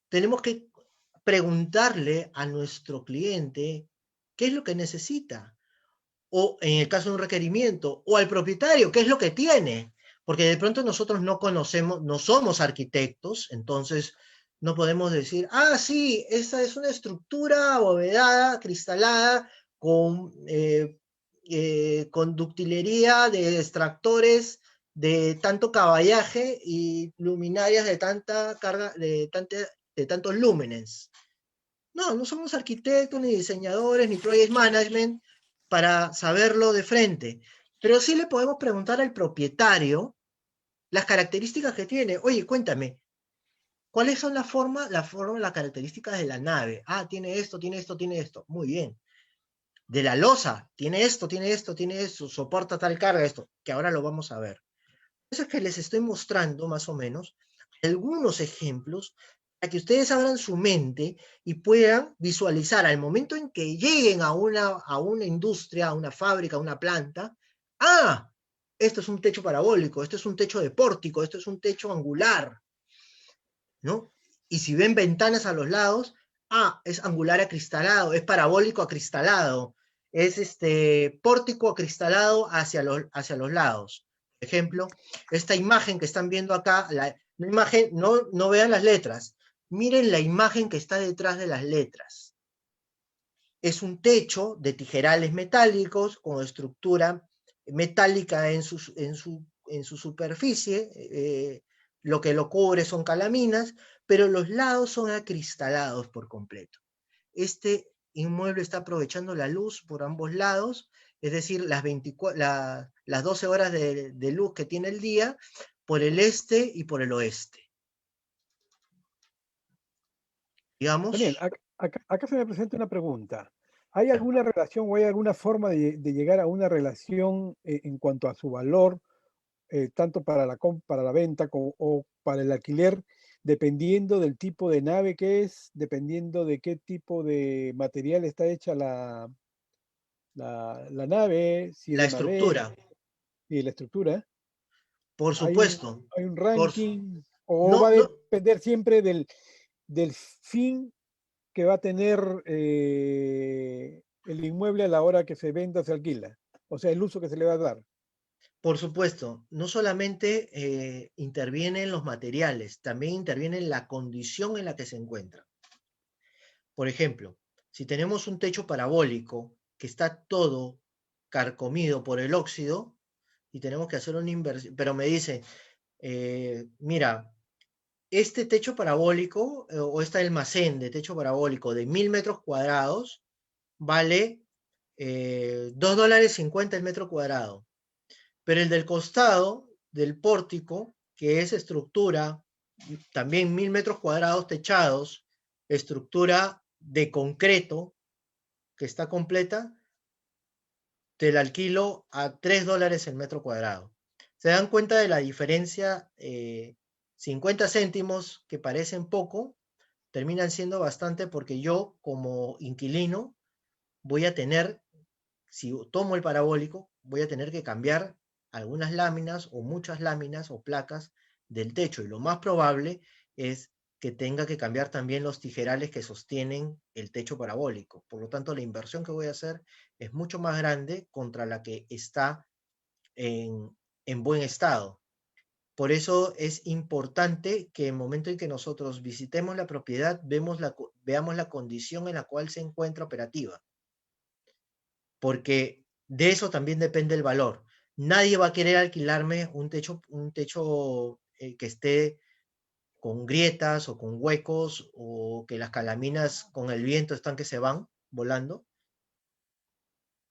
tenemos que preguntarle a nuestro cliente qué es lo que necesita, o en el caso de un requerimiento, o al propietario, qué es lo que tiene, porque de pronto nosotros no conocemos, no somos arquitectos, entonces no podemos decir, ah, sí, esa es una estructura abovedada, cristalada, con ductilería de extractores de tanto caballaje y luminarias de tanta carga, de tantos lúmenes. No, no somos arquitectos, ni diseñadores, ni project management para saberlo de frente. Pero sí le podemos preguntar al propietario las características que tiene. Oye, cuéntame, ¿cuáles son las características de la nave? Ah, tiene esto, tiene esto, tiene esto. Muy bien. De la losa, tiene esto, tiene esto, tiene esto, soporta tal carga, esto, que ahora lo vamos a ver. Eso es que les estoy mostrando más o menos algunos ejemplos para que ustedes abran su mente y puedan visualizar al momento en que lleguen a una industria, a una fábrica, a una planta, ah, esto es un techo parabólico, esto es un techo de pórtico, esto es un techo angular, ¿no? Y si ven ventanas a los lados, ah, es angular acristalado, es parabólico acristalado, es pórtico acristalado hacia los lados. Por ejemplo, esta imagen que están viendo acá, la imagen, no vean las letras, miren la imagen que está detrás de las letras. Es un techo de tijerales metálicos con estructura metálica en su superficie, lo que lo cubre son calaminas, pero los lados son acristalados por completo. Este inmueble está aprovechando la luz por ambos lados, es decir, las 12 horas de luz que tiene el día, por el este y por el oeste. Digamos. Daniel, acá se me presenta una pregunta. ¿Hay alguna relación o hay alguna forma de llegar a una relación en cuanto a su valor, tanto para la venta o para el alquiler, dependiendo del tipo de nave que es, dependiendo de qué tipo de material está hecha la nave, si es La de madera estructura. y la estructura? Por supuesto. ¿Hay un ranking o No, va a no, depender siempre del fin que va a tener el inmueble a la hora que se venda o se alquila? O sea, el uso que se le va a dar. por supuesto, no solamente intervienen los materiales, también interviene la condición en la que se encuentra. Por ejemplo, si tenemos un techo parabólico que está todo carcomido por el óxido y tenemos que hacer una inversión, pero me dice, mira, este techo parabólico o este almacén de techo parabólico de 1000 metros cuadrados vale $2.50 el metro cuadrado. Pero el del costado del pórtico, que es estructura, también 1.000 metros cuadrados techados, estructura de concreto, que está completa, te la alquilo a $3 el metro cuadrado. ¿Se dan cuenta de la diferencia? 50 céntimos, que parecen poco, terminan siendo bastante, porque yo, como inquilino, voy a tener, si tomo el parabólico, voy a tener que cambiar algunas láminas o muchas láminas o placas del techo, y lo más probable es que tenga que cambiar también los tijerales que sostienen el techo parabólico. Por lo tanto, la inversión que voy a hacer es mucho más grande contra la que está en buen estado. Por eso es importante que en el momento en que nosotros visitemos la propiedad, veamos la condición en la cual se encuentra operativa, porque de eso también depende el valor. Nadie va a querer alquilarme un techo que esté con grietas o con huecos, o que las calaminas con el viento están que se van volando,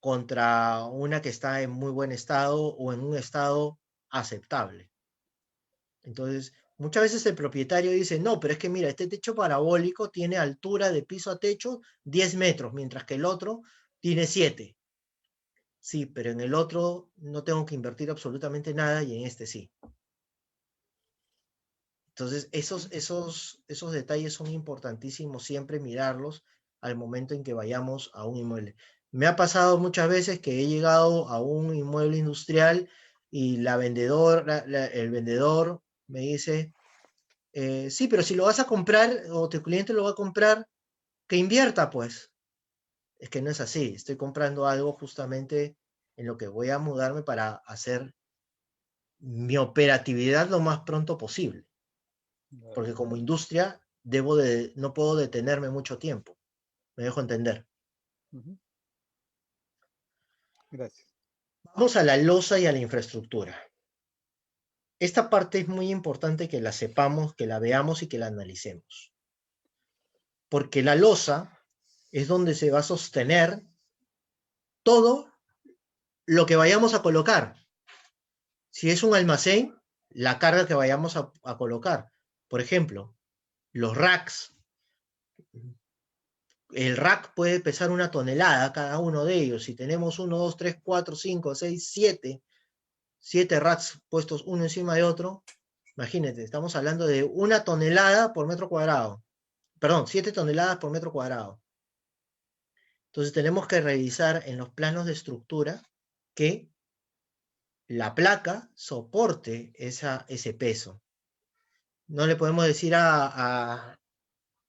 contra una que está en muy buen estado o en un estado aceptable. Entonces, muchas veces el propietario dice, no, pero es que mira, este techo parabólico tiene altura de piso a techo 10 metros, mientras que el otro tiene 7. Sí, pero en el otro no tengo que invertir absolutamente nada y en este sí. Entonces, esos detalles son importantísimos siempre mirarlos al momento en que vayamos a un inmueble. Me ha pasado muchas veces que he llegado a un inmueble industrial y el vendedor me dice, sí, pero si lo vas a comprar o tu cliente lo va a comprar, que invierta, pues. Es que no es así. Estoy comprando algo justamente en lo que voy a mudarme para hacer mi operatividad lo más pronto posible. Porque como industria no puedo detenerme mucho tiempo. Me dejo entender. Gracias. Vamos a la losa y a la infraestructura. Esta parte es muy importante que la sepamos, que la veamos y que la analicemos. Porque la losa es donde se va a sostener todo lo que vayamos a colocar. Si es un almacén, la carga que vayamos a colocar. Por ejemplo, los racks. El rack puede pesar 1 tonelada cada uno de ellos. Si tenemos 1, 2, 3, 4, 5, 6, 7 racks puestos uno encima de otro, imagínate, estamos hablando de 1 tonelada por metro cuadrado. Perdón, 7 toneladas por metro cuadrado. Entonces tenemos que revisar en los planos de estructura que la placa soporte ese peso. No le podemos decir a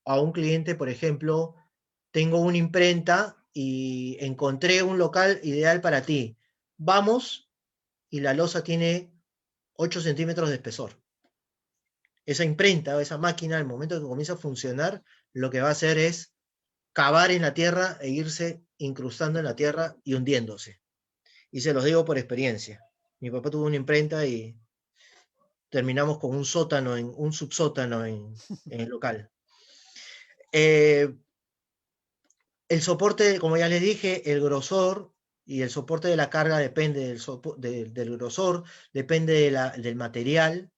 un cliente, por ejemplo, tengo una imprenta y encontré un local ideal para ti. Vamos, y la losa tiene 8 centímetros de espesor. Esa imprenta o esa máquina, al momento que comienza a funcionar, lo que va a hacer es cavar en la tierra e irse incrustando en la tierra y hundiéndose. Y se los digo por experiencia. Mi papá tuvo una imprenta y terminamos con un subsótano en el local. El soporte, como ya les dije, el grosor y el soporte de la carga depende del grosor, depende del material,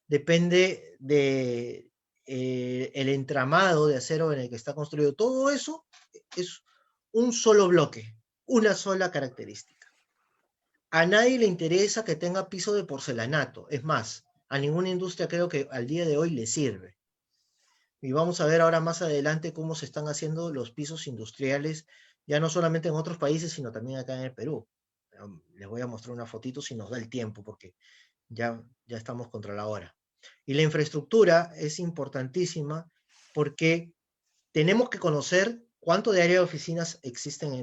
depende del entramado de acero en el que está construido. Todo eso es un solo bloque, una sola característica. A nadie le interesa que tenga piso de porcelanato. Es más, a ninguna industria creo que al día de hoy le sirve. Y vamos a ver ahora más adelante cómo se están haciendo los pisos industriales, ya no solamente en otros países, sino también acá en el Perú. Les voy a mostrar una fotito si nos da el tiempo, porque ya estamos contra la hora. Y la infraestructura es importantísima porque tenemos que conocer cuánto de área de oficinas existen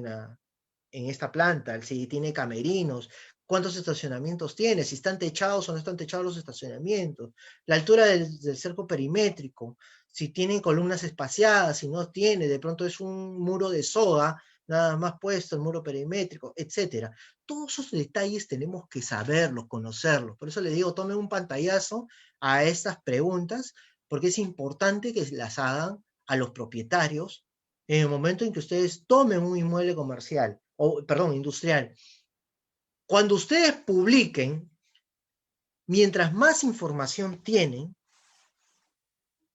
en esta planta, si tiene camerinos, cuántos estacionamientos tiene, si están techados o no están techados los estacionamientos, la altura del cerco perimétrico, si tienen columnas espaciadas, si no tiene, de pronto es un muro de soga, nada más puesto, el muro perimétrico, etc. Todos esos detalles tenemos que saberlos, conocerlos. Por eso les digo, tomen un pantallazo a estas preguntas, porque es importante que las hagan a los propietarios en el momento en que ustedes tomen un inmueble comercial perdón, industrial. Cuando ustedes publiquen, mientras más información tienen,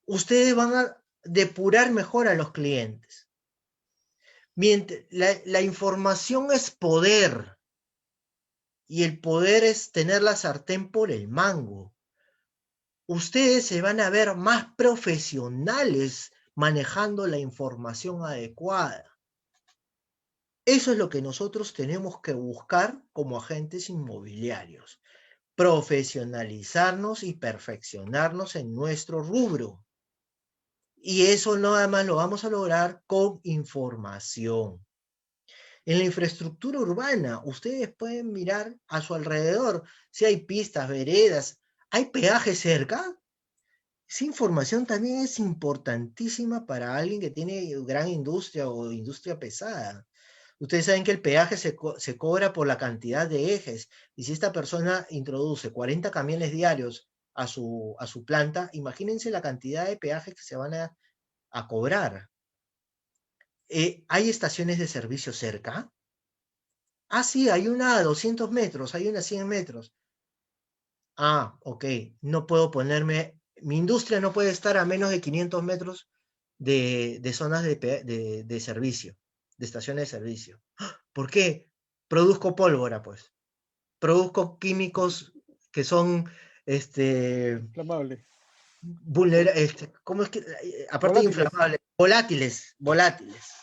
ustedes van a depurar mejor a los clientes. La información es poder, y el poder es tener la sartén por el mango. Ustedes se van a ver más profesionales manejando la información adecuada. Eso es lo que nosotros tenemos que buscar como agentes inmobiliarios. Profesionalizarnos y perfeccionarnos en nuestro rubro. Y eso nada más lo vamos a lograr con información. En la infraestructura urbana, ustedes pueden mirar a su alrededor si hay pistas, veredas, ¿hay peaje cerca? Esa información también es importantísima para alguien que tiene gran industria o industria pesada. Ustedes saben que el peaje se cobra por la cantidad de ejes, y si esta persona introduce 40 camiones diarios a su planta, imagínense la cantidad de peajes que se van a cobrar. ¿Hay estaciones de servicio cerca? Ah, sí, hay una a 200 metros, hay una a 100 metros. Ah, ok, no puedo ponerme, mi industria no puede estar a menos de 500 metros de zonas de servicio, de estaciones de servicio. ¿Por qué? Produzco pólvora, pues. Produzco químicos que son, Inflamable. ¿cómo es que? Aparte de Volátiles. inflamables, volátiles.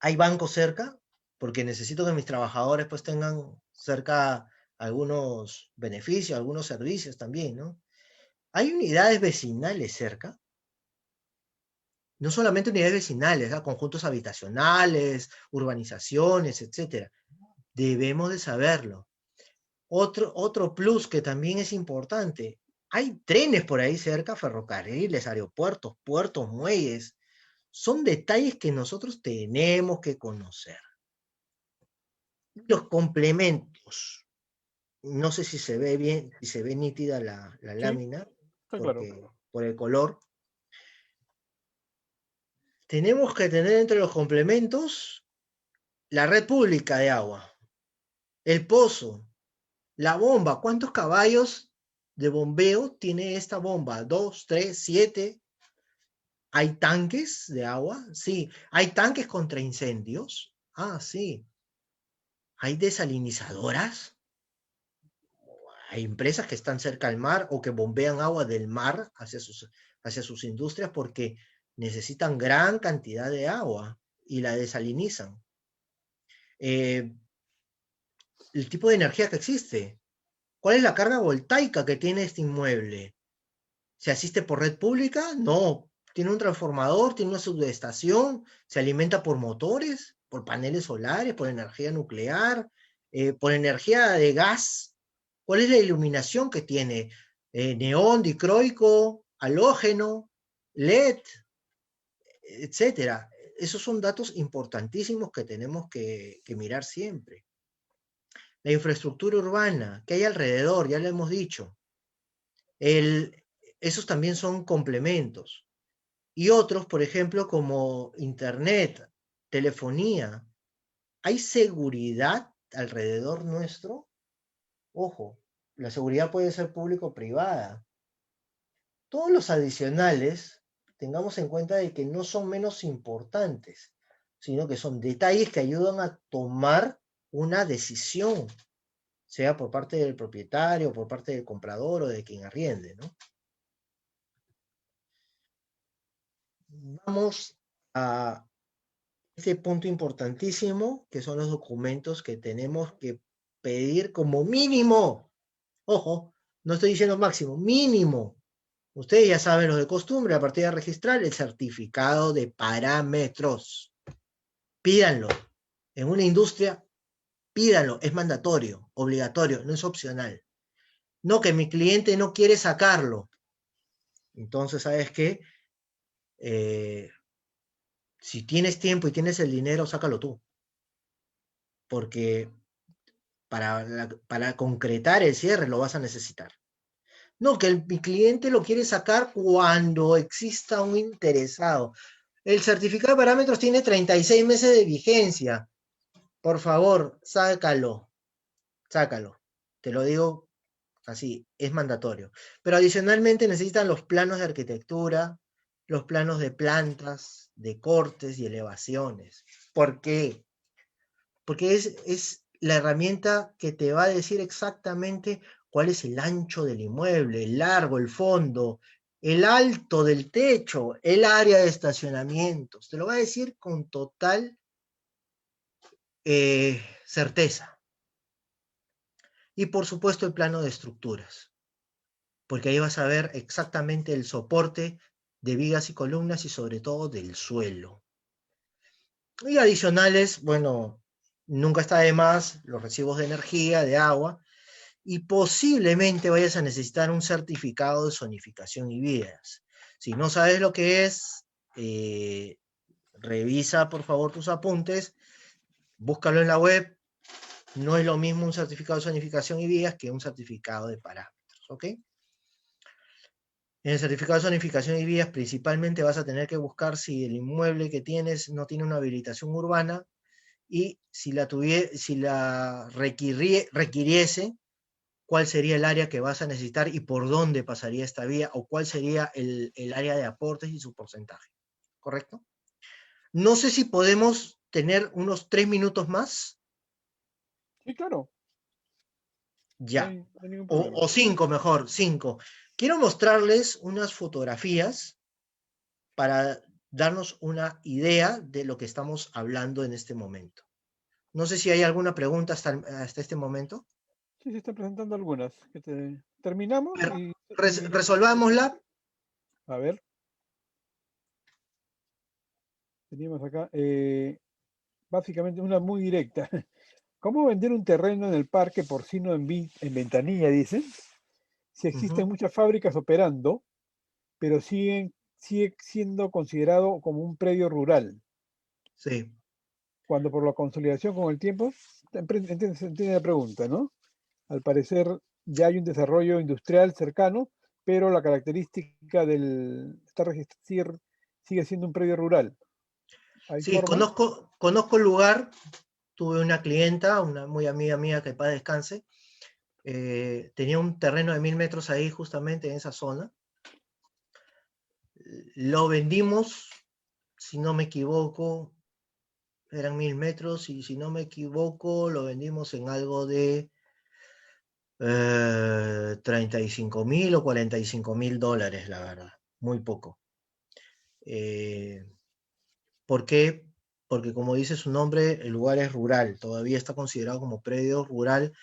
¿Hay bancos cerca? Porque necesito que mis trabajadores pues tengan cerca algunos beneficios, algunos servicios también, ¿no? ¿Hay unidades vecinales cerca? No solamente unidades vecinales, ¿no? Conjuntos habitacionales, urbanizaciones, etc. Debemos de saberlo. Otro plus que también es importante, hay trenes por ahí cerca, ferrocarriles, aeropuertos, puertos, muelles. Son detalles que nosotros tenemos que conocer. Los complementos. No sé si se ve bien, si se ve nítida la Sí, lámina, está porque, claro. por el color. Tenemos que tener entre los complementos la red pública de agua, el pozo, la bomba. ¿Cuántos caballos de bombeo tiene esta bomba? 2, 3, 7. ¿Hay tanques de agua? Sí. ¿Hay tanques contra incendios? Ah, sí. ¿Hay desalinizadoras? Hay empresas que están cerca al mar o que bombean agua del mar hacia sus industrias porque necesitan gran cantidad de agua y la desalinizan. El tipo de energía que existe. ¿Cuál es la carga voltaica que tiene este inmueble? ¿Se asiste por red pública? No. ¿Tiene un transformador? ¿Tiene una subestación? ¿Se alimenta por motores? ¿Por paneles solares? ¿Por energía nuclear? ¿Por energía de gas? ¿Cuál es la iluminación que tiene? Neón, dicroico, halógeno, LED, etcétera. Esos son datos importantísimos que tenemos que mirar siempre. La infraestructura urbana que hay alrededor, ya lo hemos dicho. Esos también son complementos. Y otros, por ejemplo, como internet, telefonía. ¿Hay seguridad alrededor nuestro? Ojo, la seguridad puede ser público o privada. Todos los adicionales, tengamos en cuenta de que no son menos importantes, sino que son detalles que ayudan a tomar una decisión, sea por parte del propietario, por parte del comprador o de quien arriende, ¿no? Vamos a este punto importantísimo, que son los documentos que tenemos que pedir como mínimo. Ojo, no estoy diciendo máximo, mínimo. Ustedes ya saben los de costumbre, a partir de registrar el certificado de parámetros. Pídanlo. En una industria, pídanlo. Es mandatorio, obligatorio, no es opcional. No, que mi cliente no quiere sacarlo. Entonces, ¿sabes qué? Si tienes tiempo y tienes el dinero, sácalo tú. Porque para concretar el cierre lo vas a necesitar. No, que mi cliente lo quiere sacar cuando exista un interesado. El certificado de parámetros tiene 36 meses de vigencia. por favor, sácalo. Te lo digo así, es mandatorio. Pero adicionalmente necesitan los planos de arquitectura, los planos de plantas, de cortes y elevaciones. ¿Por qué? Porque es la herramienta que te va a decir exactamente cuál es el ancho del inmueble, el largo, el fondo, el alto del techo, el área de estacionamientos. Te lo va a decir con total certeza. Y por supuesto el plano de estructuras, porque ahí vas a ver exactamente el soporte de vigas y columnas y sobre todo del suelo. Y adicionales, bueno, nunca está de más los recibos de energía, de agua, y posiblemente vayas a necesitar un certificado de zonificación y vías. Si no sabes lo que es, revisa por favor tus apuntes, búscalo en la web. No es lo mismo un certificado de zonificación y vías que un certificado de parámetros, ¿ok? En el certificado de zonificación y vías principalmente vas a tener que buscar si el inmueble que tienes no tiene una habilitación urbana y si la requiriese, cuál sería el área que vas a necesitar y por dónde pasaría esta vía o cuál sería el área de aportes y su porcentaje, ¿correcto? No sé si podemos tener unos 3 minutos más. Sí, claro, no Ya. hay, no hay ningún O, problema. o 5 mejor, 5. Quiero mostrarles unas fotografías para darnos una idea de lo que estamos hablando en este momento. No sé si hay alguna pregunta hasta este momento. Sí, se están presentando algunas. Terminamos Pero y resolvámosla. a ver, teníamos acá básicamente una muy directa. ¿Cómo vender un terreno en el parque porcino en Ventanilla, dicen? Si existen Ujú, muchas fábricas operando, pero sigue siendo considerado como un predio rural, sí. cuando por la consolidación con el tiempo, se entiende la pregunta, ¿no? Al parecer ya hay un desarrollo industrial cercano, pero la característica sigue siendo un predio rural. ¿Hay Sí, forma? conozco el lugar. Tuve una clienta, una muy amiga mía, que paz descanse. Tenía un terreno de 1000 metros ahí, justamente en esa zona. Lo vendimos, si no me equivoco, eran 1000 metros, y si no me equivoco, lo vendimos en algo de 35.000 o 45.000 dólares, la verdad. Muy poco. Eh, ¿Por qué? Porque como dice su nombre, el lugar es rural, todavía está considerado como predio rural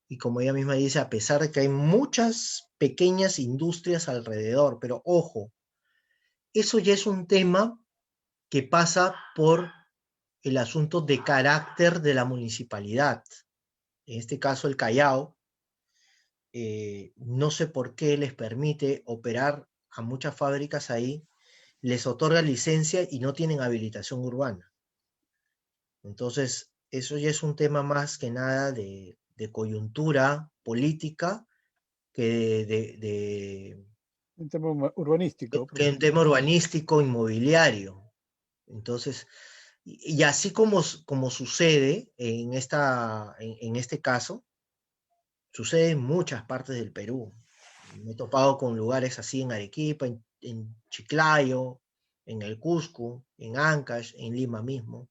y como ella misma dice, a pesar de que hay muchas pequeñas industrias alrededor, pero ojo, eso ya es un tema que pasa por el asunto de carácter de la municipalidad. En este caso, el Callao, no sé por qué les permite operar a muchas fábricas ahí, les otorga licencia y no tienen habilitación urbana. Entonces, eso ya es un tema más que nada de coyuntura política que En tema urbanístico, que un tema urbanístico inmobiliario. Entonces, y así como sucede en este caso, sucede en muchas partes del Perú. Me he topado con lugares así en Arequipa, en Chiclayo, en el Cusco, en Ancash, en Lima mismo,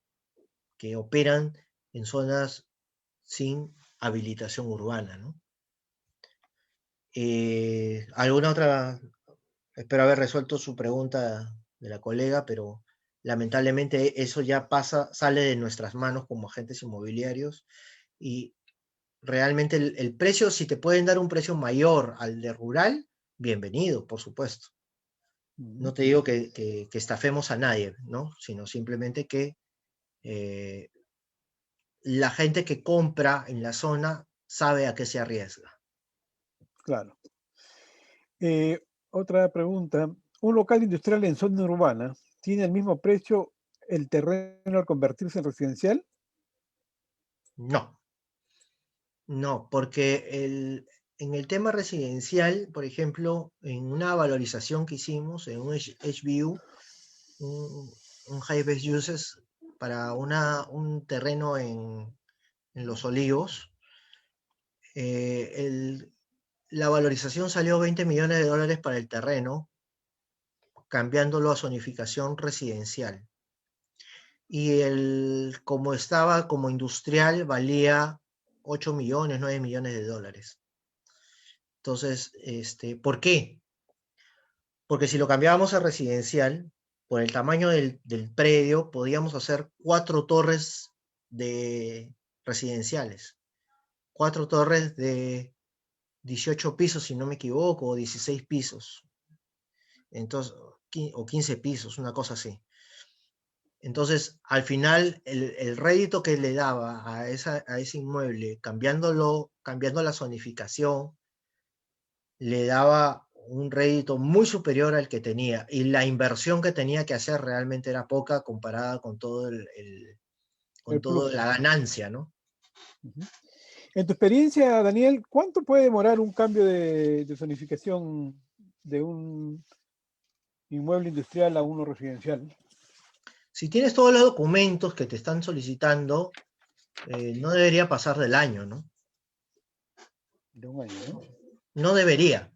que operan en zonas sin habilitación urbana, ¿no? ¿Alguna otra? Espero haber resuelto su pregunta de la colega, pero lamentablemente eso ya sale de nuestras manos como agentes inmobiliarios y realmente el precio, si te pueden dar un precio mayor al de rural, bienvenido, por supuesto. mm, No te digo que estafemos a nadie, ¿no? Sino simplemente que eh, la gente que compra en la zona sabe a qué se arriesga. claro. Otra pregunta. ¿Un local industrial en zona urbana tiene el mismo precio el terreno al convertirse en residencial? No, no, porque en el tema residencial, por ejemplo, en una valorización que hicimos en un HBU, un High Best Uses, un terreno en Los Olivos. La valorización salió $20 millones para el terreno, cambiándolo a zonificación residencial. Y como estaba como industrial, valía 8 millones, 9 millones de dólares. Entonces, ¿por qué? Porque si lo cambiábamos a residencial, por el tamaño del predio, podíamos hacer 4 torres residenciales. 4 torres de 18 pisos, si no me equivoco, o 16 pisos. Entonces, o 15 pisos, una cosa así. Entonces, al final, el rédito que le daba a ese inmueble, cambiando la zonificación, le daba un rédito muy superior al que tenía, y la inversión que tenía que hacer realmente era poca comparada con toda la ganancia, ¿no? En tu experiencia, Daniel, ¿cuánto puede demorar un cambio de zonificación de un inmueble industrial a uno residencial? Si tienes todos los documentos que te están solicitando, no debería pasar del año, ¿no? De un año, ¿no? No debería,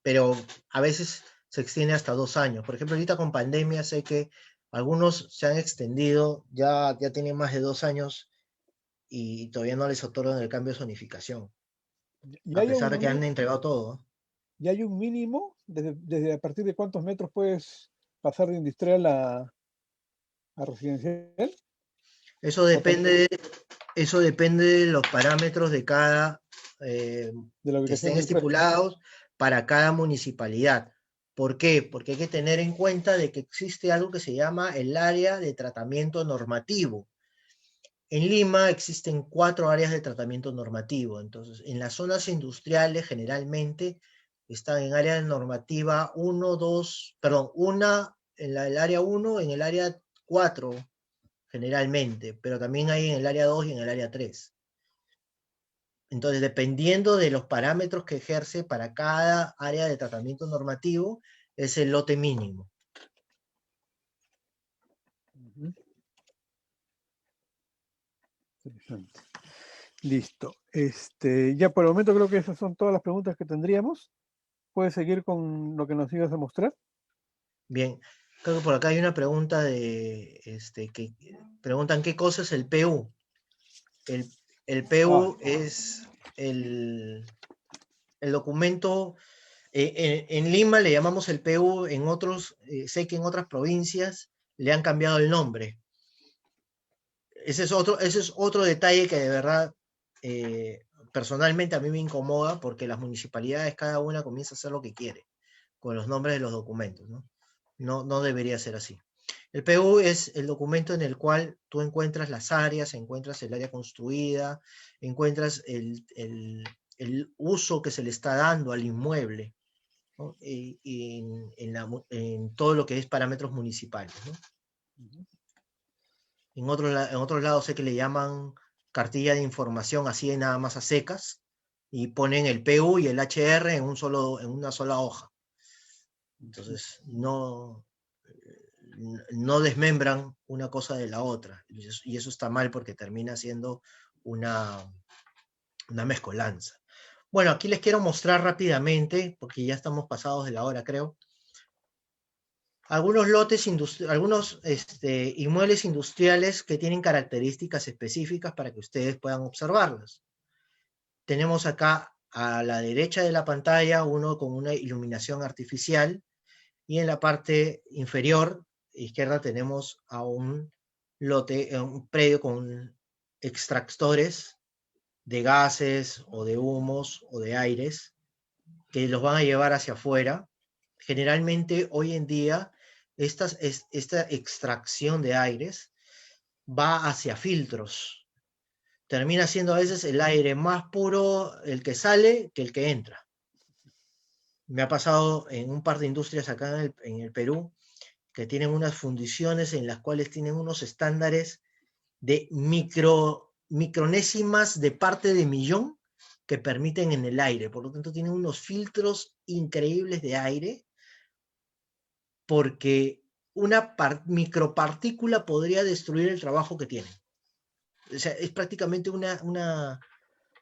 pero a veces se extiende hasta 2 años. Por ejemplo, ahorita con pandemia sé que algunos se han extendido, ya tienen más de 2 años y todavía no les otorgan el cambio de zonificación. A pesar de que han entregado todo. ¿Y hay un mínimo? ¿Desde a partir de cuántos metros puedes pasar de industrial a residencial? Eso depende de los parámetros de cada que estén estipulados para cada municipalidad. ¿Por qué? Porque hay que tener en cuenta de que existe algo que se llama el área de tratamiento normativo. En Lima existen 4 áreas de tratamiento normativo. Entonces, en las zonas industriales generalmente están en área normativa 1, 2, perdón, una en el área 1, en el área 4 generalmente, pero también hay en el área 2 y en el área 3. Entonces, dependiendo de los parámetros que ejerce para cada área de tratamiento normativo, es el lote mínimo. Interesante. Listo. Ya por el momento creo que esas son todas las preguntas que tendríamos. ¿Puedes seguir con lo que nos ibas a mostrar? Bien. Creo que por acá hay una pregunta que preguntan qué cosa es el PU. El PU es el documento. En Lima le llamamos el PU, sé que en otras provincias le han cambiado el nombre. Ese es otro detalle que de verdad personalmente a mí me incomoda, porque las municipalidades cada una comienza a hacer lo que quiere con los nombres de los documentos, ¿no? No debería ser así. El PU es el documento en el cual tú encuentras las áreas, encuentras el área construida, encuentras el uso que se le está dando al inmueble, ¿no? Y en todo lo que es parámetros municipales, ¿no? En otros lados sé que le llaman cartilla de información así de nada más a secas, y ponen el PU y el HR en una sola hoja. Entonces, no desmembran una cosa de la otra, y eso está mal porque termina siendo una mezcolanza. Bueno, aquí les quiero mostrar rápidamente, porque ya estamos pasados de la hora, creo, algunos inmuebles industriales que tienen características específicas para que ustedes puedan observarlas. Tenemos acá a la derecha de la pantalla uno con una iluminación artificial, y en la parte inferior izquierda tenemos a un predio con extractores de gases o de humos o de aires que los van a llevar hacia afuera. Generalmente hoy en día esta extracción de aires va hacia filtros. Termina siendo a veces el aire más puro el que sale que el que entra. Me ha pasado en un par de industrias acá en el Perú, que tienen unas fundiciones en las cuales tienen unos estándares de micronésimas de parte de millón que permiten en el aire. Por lo tanto, tienen unos filtros increíbles de aire, porque una micropartícula podría destruir el trabajo que tienen. O sea, es prácticamente una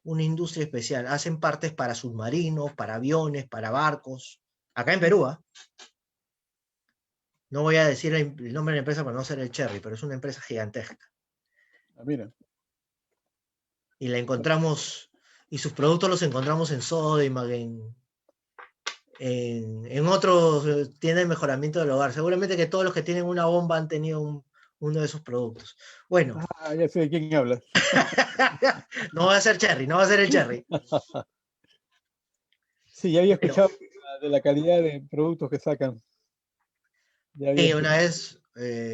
industria especial. Hacen partes para submarinos, para aviones, para barcos. Acá en Perú, ¿ah? No voy a decir el nombre de la empresa para no ser el cherry, pero es una empresa gigantesca. Mira. Y la encontramos, y sus productos los encontramos en Sodimac, en otros tiendas de mejoramiento del hogar. Seguramente que todos los que tienen una bomba han tenido uno de esos productos. Bueno. Ya sé de quién hablas. No va a ser cherry, no va a ser el cherry. Sí, ya había escuchado de la calidad de productos que sacan. Sí, una vez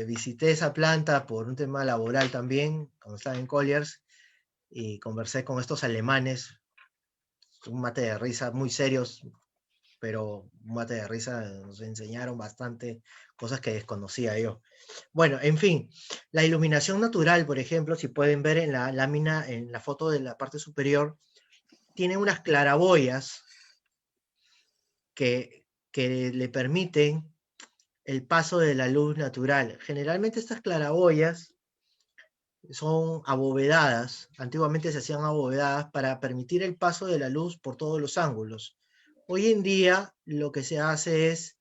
visité esa planta por un tema laboral también, cuando estaba en Colliers, y conversé con estos alemanes, un mate de risa, muy serios, pero un mate de risa, nos enseñaron bastante cosas que desconocía yo. Bueno, en fin, la iluminación natural, por ejemplo, si pueden ver en la lámina, en la foto de la parte superior, tiene unas claraboyas que le permiten el paso de la luz natural. Generalmente estas claraboyas son abovedadas, antiguamente se hacían abovedadas para permitir el paso de la luz por todos los ángulos. Hoy en día lo que se hace es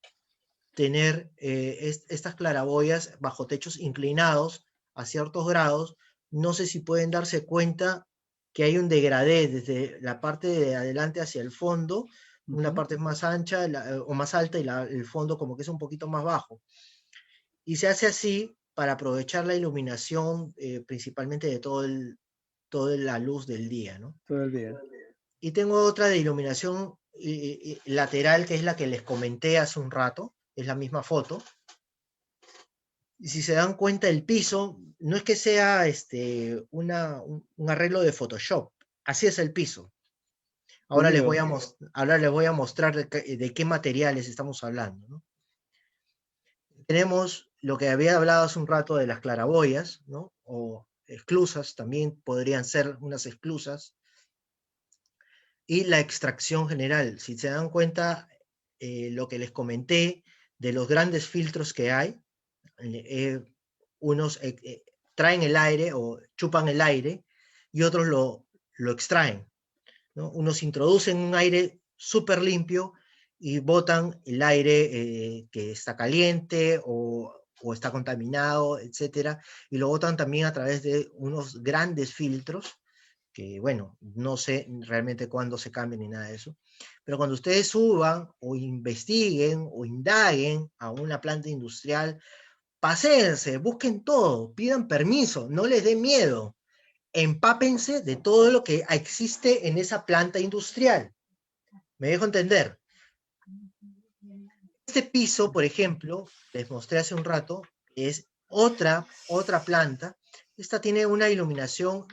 tener estas claraboyas bajo techos inclinados a ciertos grados. No sé si pueden darse cuenta que hay un degradé desde la parte de adelante hacia el fondo, una parte es más ancha o más alta y el fondo como que es un poquito más bajo. Y se hace así para aprovechar la iluminación principalmente de toda la luz del día, ¿no? Todo el día. Y tengo otra de iluminación lateral, que es la que les comenté hace un rato, es la misma foto. Y si se dan cuenta, el piso no es que sea un arreglo de Photoshop, así es el piso. Ahora les voy a mostrar de qué materiales estamos hablando, ¿no? Tenemos lo que había hablado hace un rato de las claraboyas, ¿no? O esclusas, también podrían ser unas esclusas. Y la extracción general. Si se dan cuenta, lo que les comenté de los grandes filtros que hay, unos traen el aire o chupan el aire y otros lo extraen, ¿no? Unos introducen un aire súper limpio y botan el aire que está caliente o está contaminado, etcétera, y lo botan también a través de unos grandes filtros que, bueno, no sé realmente cuándo se cambien ni nada de eso, pero cuando ustedes suban o investiguen o indaguen a una planta industrial, paséense, busquen todo, pidan permiso, no les dé miedo, empápense de todo lo que existe en esa planta industrial. ¿Me dejo entender? Este piso, por ejemplo, les mostré hace un rato, es otra planta. Esta tiene una iluminación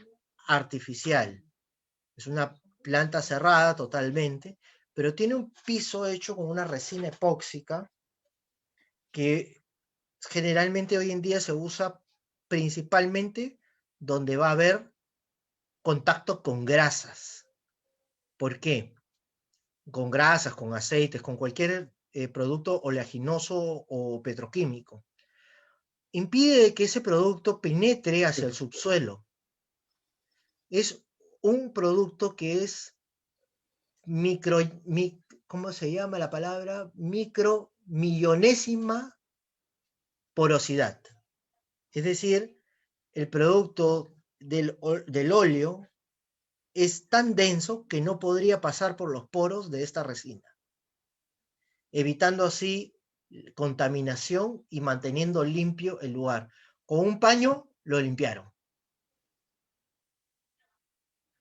artificial. Es una planta cerrada totalmente, pero tiene un piso hecho con una resina epóxica que generalmente hoy en día se usa principalmente donde va a haber contacto con grasas. ¿Por qué? Con grasas, con aceites, con cualquier producto oleaginoso o petroquímico. Impide que ese producto penetre hacia el subsuelo. Es un producto que es ¿cómo se llama la palabra? Micromillonésima porosidad. Es decir, el producto del óleo es tan denso que no podría pasar por los poros de esta resina, evitando así contaminación y manteniendo limpio el lugar. Con un paño lo limpiaron.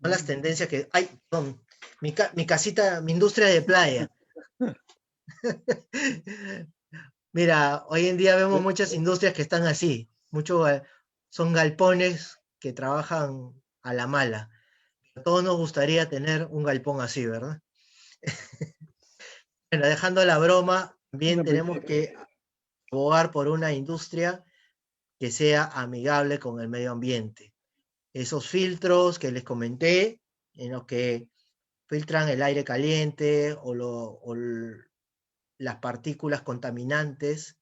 Son las tendencias que... ¡Ay! Perdón, mi casita, mi industria de playa. Mira, hoy en día vemos muchas industrias que están así. Son galpones que trabajan a la mala. A todos nos gustaría tener un galpón así, ¿verdad? Bueno, dejando la broma, también tenemos que abogar por una industria que sea amigable con el medio ambiente. Esos filtros que les comenté, en los que filtran el aire caliente o las partículas contaminantes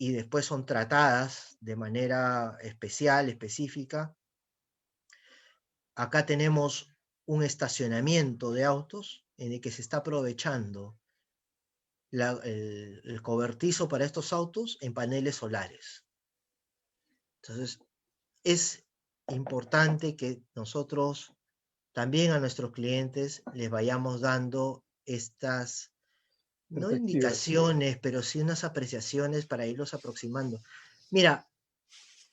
y después son tratadas de manera especial, específica. Acá tenemos un estacionamiento de autos en el que se está aprovechando el cobertizo para estos autos en paneles solares. Entonces, es importante que nosotros también a nuestros clientes les vayamos dando estas, no Perspectivas. indicaciones, pero sí unas apreciaciones para irlos aproximando. Mira,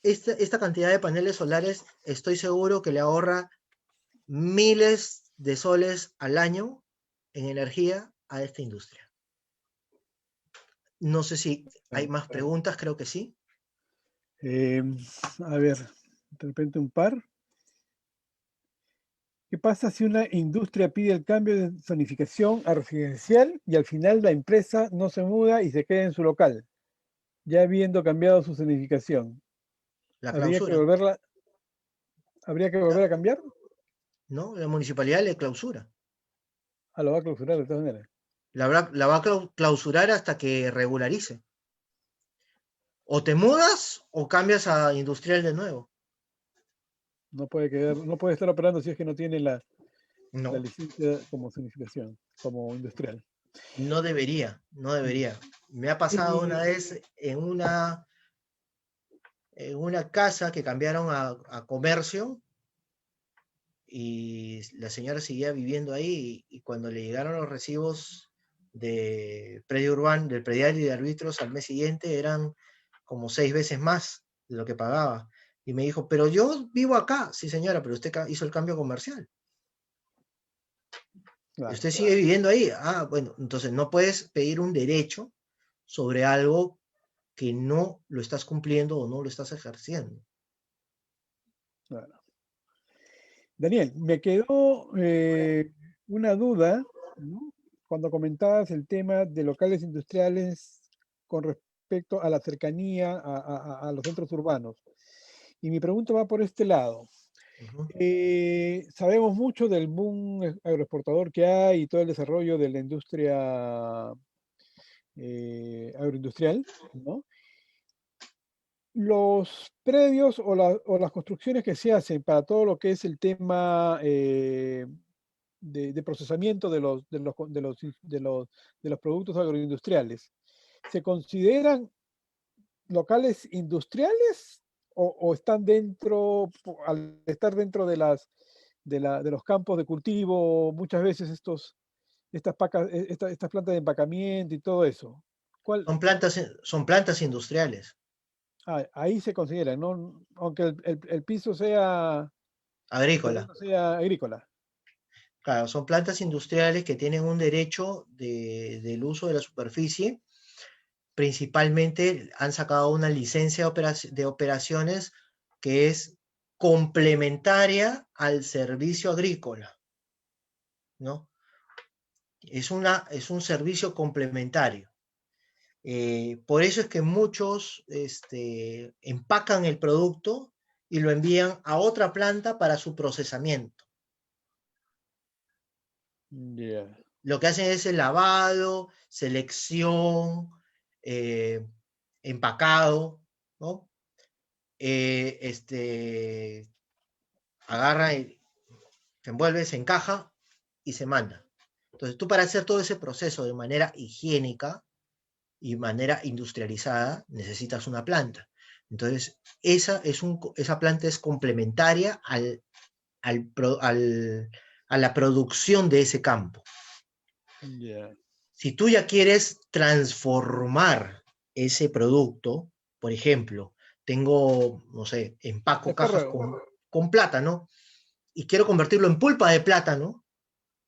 esta cantidad de paneles solares estoy seguro que le ahorra miles de soles al año en energía a esta industria. No sé si hay más preguntas, creo que sí. A ver, de repente un par. ¿Qué pasa si una industria pide el cambio de zonificación a residencial y al final la empresa no se muda y se queda en su local, ya habiendo cambiado su zonificación? La ¿Habría que clausura, volver a cambiar? ¿no? La municipalidad le clausura. Ah, lo va a clausurar de todas maneras. La va a clausurar hasta que regularice. O te mudas o cambias a industrial de nuevo. No puede estar operando si es que no tiene la No, licencia como zonificación, como industrial. no debería, no debería. Me ha pasado una Y, vez en una casa que cambiaron a comercio y la señora seguía viviendo ahí y cuando le llegaron los recibos de predio urbano, del predial y de árbitros al mes siguiente eran como 6 veces más de lo que pagaba. Y me dijo, pero yo vivo acá. Sí, señora, pero usted hizo el cambio comercial. Y claro, usted sigue viviendo ahí. Ah, bueno, entonces no puedes pedir un derecho sobre algo que no lo estás cumpliendo o no lo estás ejerciendo. claro. Daniel, me quedó una duda, ¿no? Cuando comentabas el tema de locales industriales con respecto a la cercanía a los centros urbanos. Y mi pregunta va por este lado. Ujú. Sabemos mucho del boom agroexportador que hay y todo el desarrollo de la industria agroindustrial, ¿no? Los predios o las construcciones que se hacen para todo lo que es el tema de procesamiento de los productos agroindustriales, ¿se consideran locales industriales o están dentro, al estar dentro de los campos de cultivo, muchas veces estas plantas de empacamiento y todo eso? ¿Cuál? Son plantas industriales, Ahí se considera, ¿no? Aunque el piso sea, el agrícola. terreno sea agrícola. Claro, son plantas industriales que tienen un derecho del uso de la superficie. Principalmente han sacado una licencia de operaciones que es complementaria al servicio agrícola, ¿no? Es un servicio complementario. Por eso es que muchos empacan el producto y lo envían a otra planta para su procesamiento. Yeah. Lo que hacen es el lavado, selección, empacado, ¿no? Agarra y se envuelve, se encaja y se manda. Entonces, tú para hacer todo ese proceso de manera higiénica y manera industrializada, necesitas una planta. Entonces, esa planta es complementaria a la producción de ese campo. Yeah. Si tú ya quieres transformar ese producto, por ejemplo, tengo, no sé, empaco cajas con plátano y quiero convertirlo en pulpa de plátano,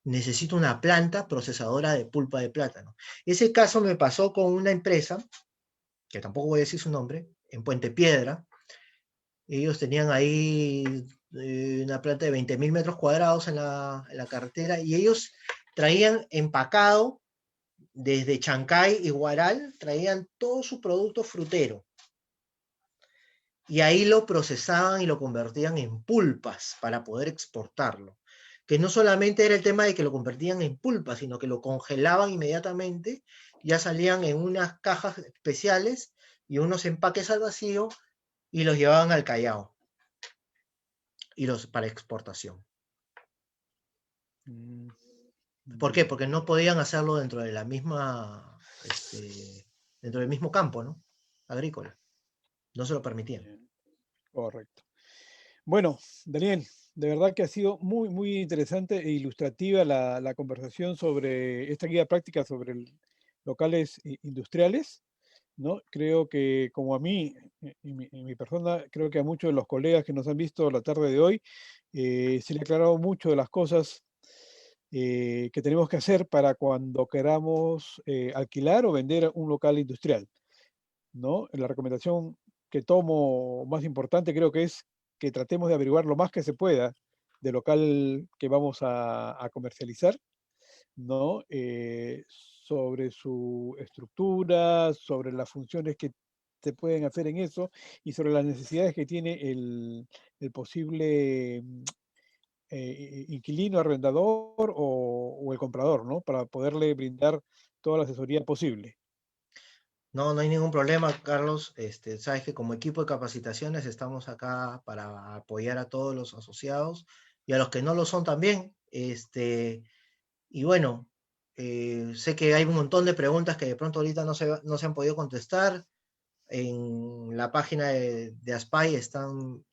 necesito una planta procesadora de pulpa de plátano. Ese caso me pasó con una empresa, que tampoco voy a decir su nombre, en Puente Piedra. Ellos tenían ahí una planta de 20.000 metros cuadrados en la carretera y ellos traían empacado desde Chancay y Huaral, traían todo su producto frutero. Y ahí lo procesaban y lo convertían en pulpas para poder exportarlo. Que no solamente era el tema de que lo convertían en pulpas, sino que lo congelaban inmediatamente, ya salían en unas cajas especiales y unos empaques al vacío y los llevaban al Callao para exportación. ¿Por qué? Porque no podían hacerlo dentro de la misma, dentro del mismo campo, ¿no? Agrícola. No se lo permitían. Correcto. Bueno, Daniel, de verdad que ha sido muy, muy interesante e ilustrativa la conversación sobre esta guía práctica sobre locales industriales, ¿no? Creo que como a mí, en mi persona, creo que a muchos de los colegas que nos han visto la tarde de hoy, se le ha aclarado mucho de las cosas que tenemos que hacer para cuando queramos alquilar o vender un local industrial, ¿no? La recomendación que tomo más importante creo que es que tratemos de averiguar lo más que se pueda del local que vamos a comercializar, ¿no? Sobre su estructura, sobre las funciones que se pueden hacer en eso y sobre las necesidades que tiene el posible inquilino, arrendador o el comprador, ¿no? Para poderle brindar toda la asesoría posible. No, no hay ningún problema, Carlos. Sabes que como equipo de capacitaciones estamos acá para apoyar a todos los asociados y a los que no lo son también. Y bueno, sé que hay un montón de preguntas que de pronto ahorita no se han podido contestar. En la página de ASPAI están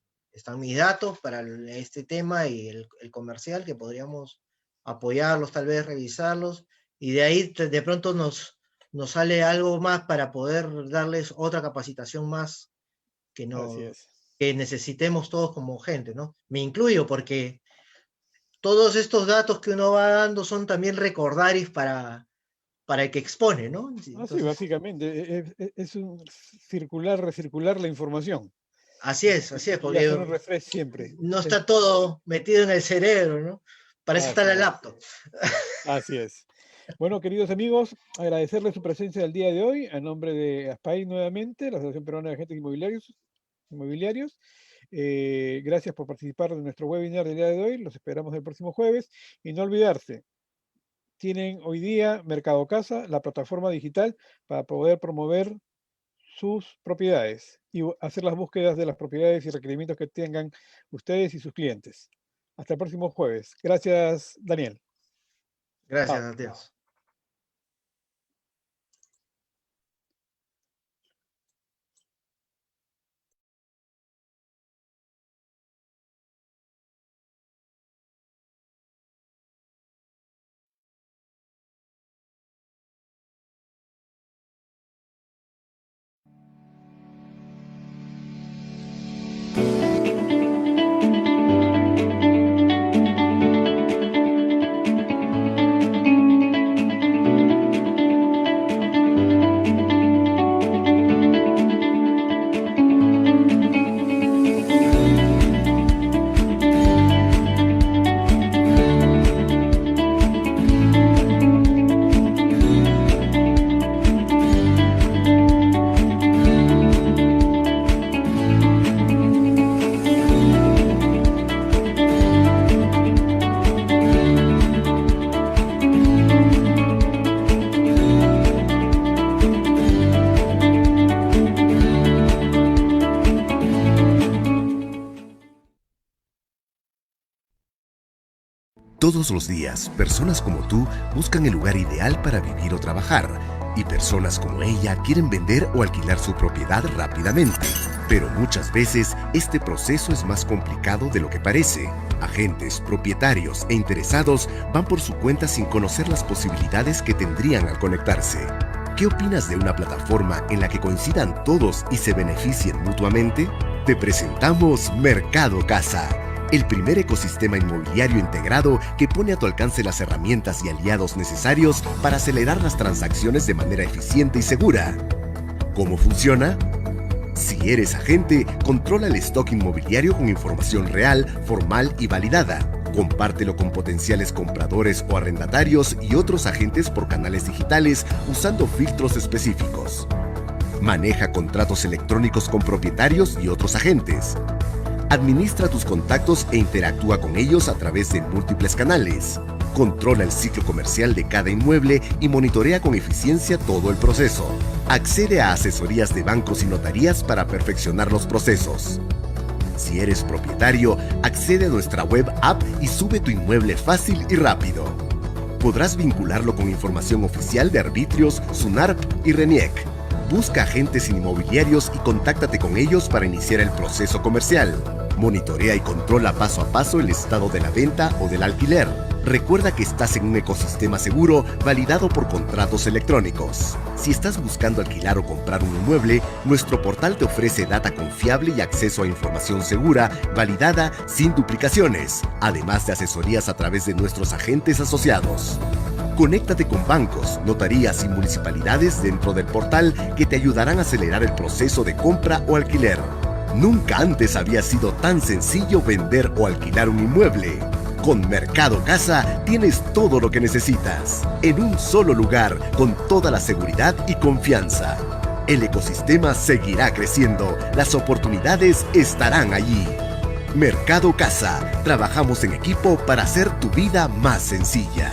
mis datos para este tema y el comercial, que podríamos apoyarlos, tal vez revisarlos, y de ahí de pronto nos sale algo más para poder darles otra capacitación más que necesitemos todos como gente, ¿no? Me incluyo porque todos estos datos que uno va dando son también recordaris para el que expone, ¿no? Entonces, sí, básicamente, es un recircular la información. Así es, porque un refresh siempre. No está todo metido en el cerebro, ¿no? Para eso está la laptop. Así es. Bueno, queridos amigos, agradecerles su presencia el día de hoy, a nombre de ASPAI nuevamente, la Asociación Peruana de Agentes Inmobiliarios. Gracias por participar de nuestro webinar del día de hoy, los esperamos el próximo jueves, y no olvidarse, tienen hoy día Mercado Casa, la plataforma digital para poder promover sus propiedades y hacer las búsquedas de las propiedades y requerimientos que tengan ustedes y sus clientes. Hasta el próximo jueves. Gracias, Daniel. Gracias, adiós. Todos los días, personas como tú buscan el lugar ideal para vivir o trabajar, y personas como ella quieren vender o alquilar su propiedad rápidamente. Pero muchas veces este proceso es más complicado de lo que parece. Agentes, propietarios e interesados van por su cuenta sin conocer las posibilidades que tendrían al conectarse. ¿Qué opinas de una plataforma en la que coincidan todos y se beneficien mutuamente? Te presentamos Mercado Casa, el primer ecosistema inmobiliario integrado que pone a tu alcance las herramientas y aliados necesarios para acelerar las transacciones de manera eficiente y segura. ¿Cómo funciona? Si eres agente, controla el stock inmobiliario con información real, formal y validada. Compártelo con potenciales compradores o arrendatarios y otros agentes por canales digitales usando filtros específicos. Maneja contratos electrónicos con propietarios y otros agentes. Administra tus contactos e interactúa con ellos a través de múltiples canales. Controla el ciclo comercial de cada inmueble y monitorea con eficiencia todo el proceso. Accede a asesorías de bancos y notarías para perfeccionar los procesos. Si eres propietario, accede a nuestra web app y sube tu inmueble fácil y rápido. Podrás vincularlo con información oficial de arbitrios, SUNARP y RENIEC. Busca agentes inmobiliarios y contáctate con ellos para iniciar el proceso comercial. Monitorea y controla paso a paso el estado de la venta o del alquiler. Recuerda que estás en un ecosistema seguro validado por contratos electrónicos. Si estás buscando alquilar o comprar un inmueble, nuestro portal te ofrece data confiable y acceso a información segura, validada, sin duplicaciones, además de asesorías a través de nuestros agentes asociados. Conéctate con bancos, notarías y municipalidades dentro del portal que te ayudarán a acelerar el proceso de compra o alquiler. Nunca antes había sido tan sencillo vender o alquilar un inmueble. Con Mercado Casa tienes todo lo que necesitas, en un solo lugar, con toda la seguridad y confianza. El ecosistema seguirá creciendo, las oportunidades estarán allí. Mercado Casa, trabajamos en equipo para hacer tu vida más sencilla.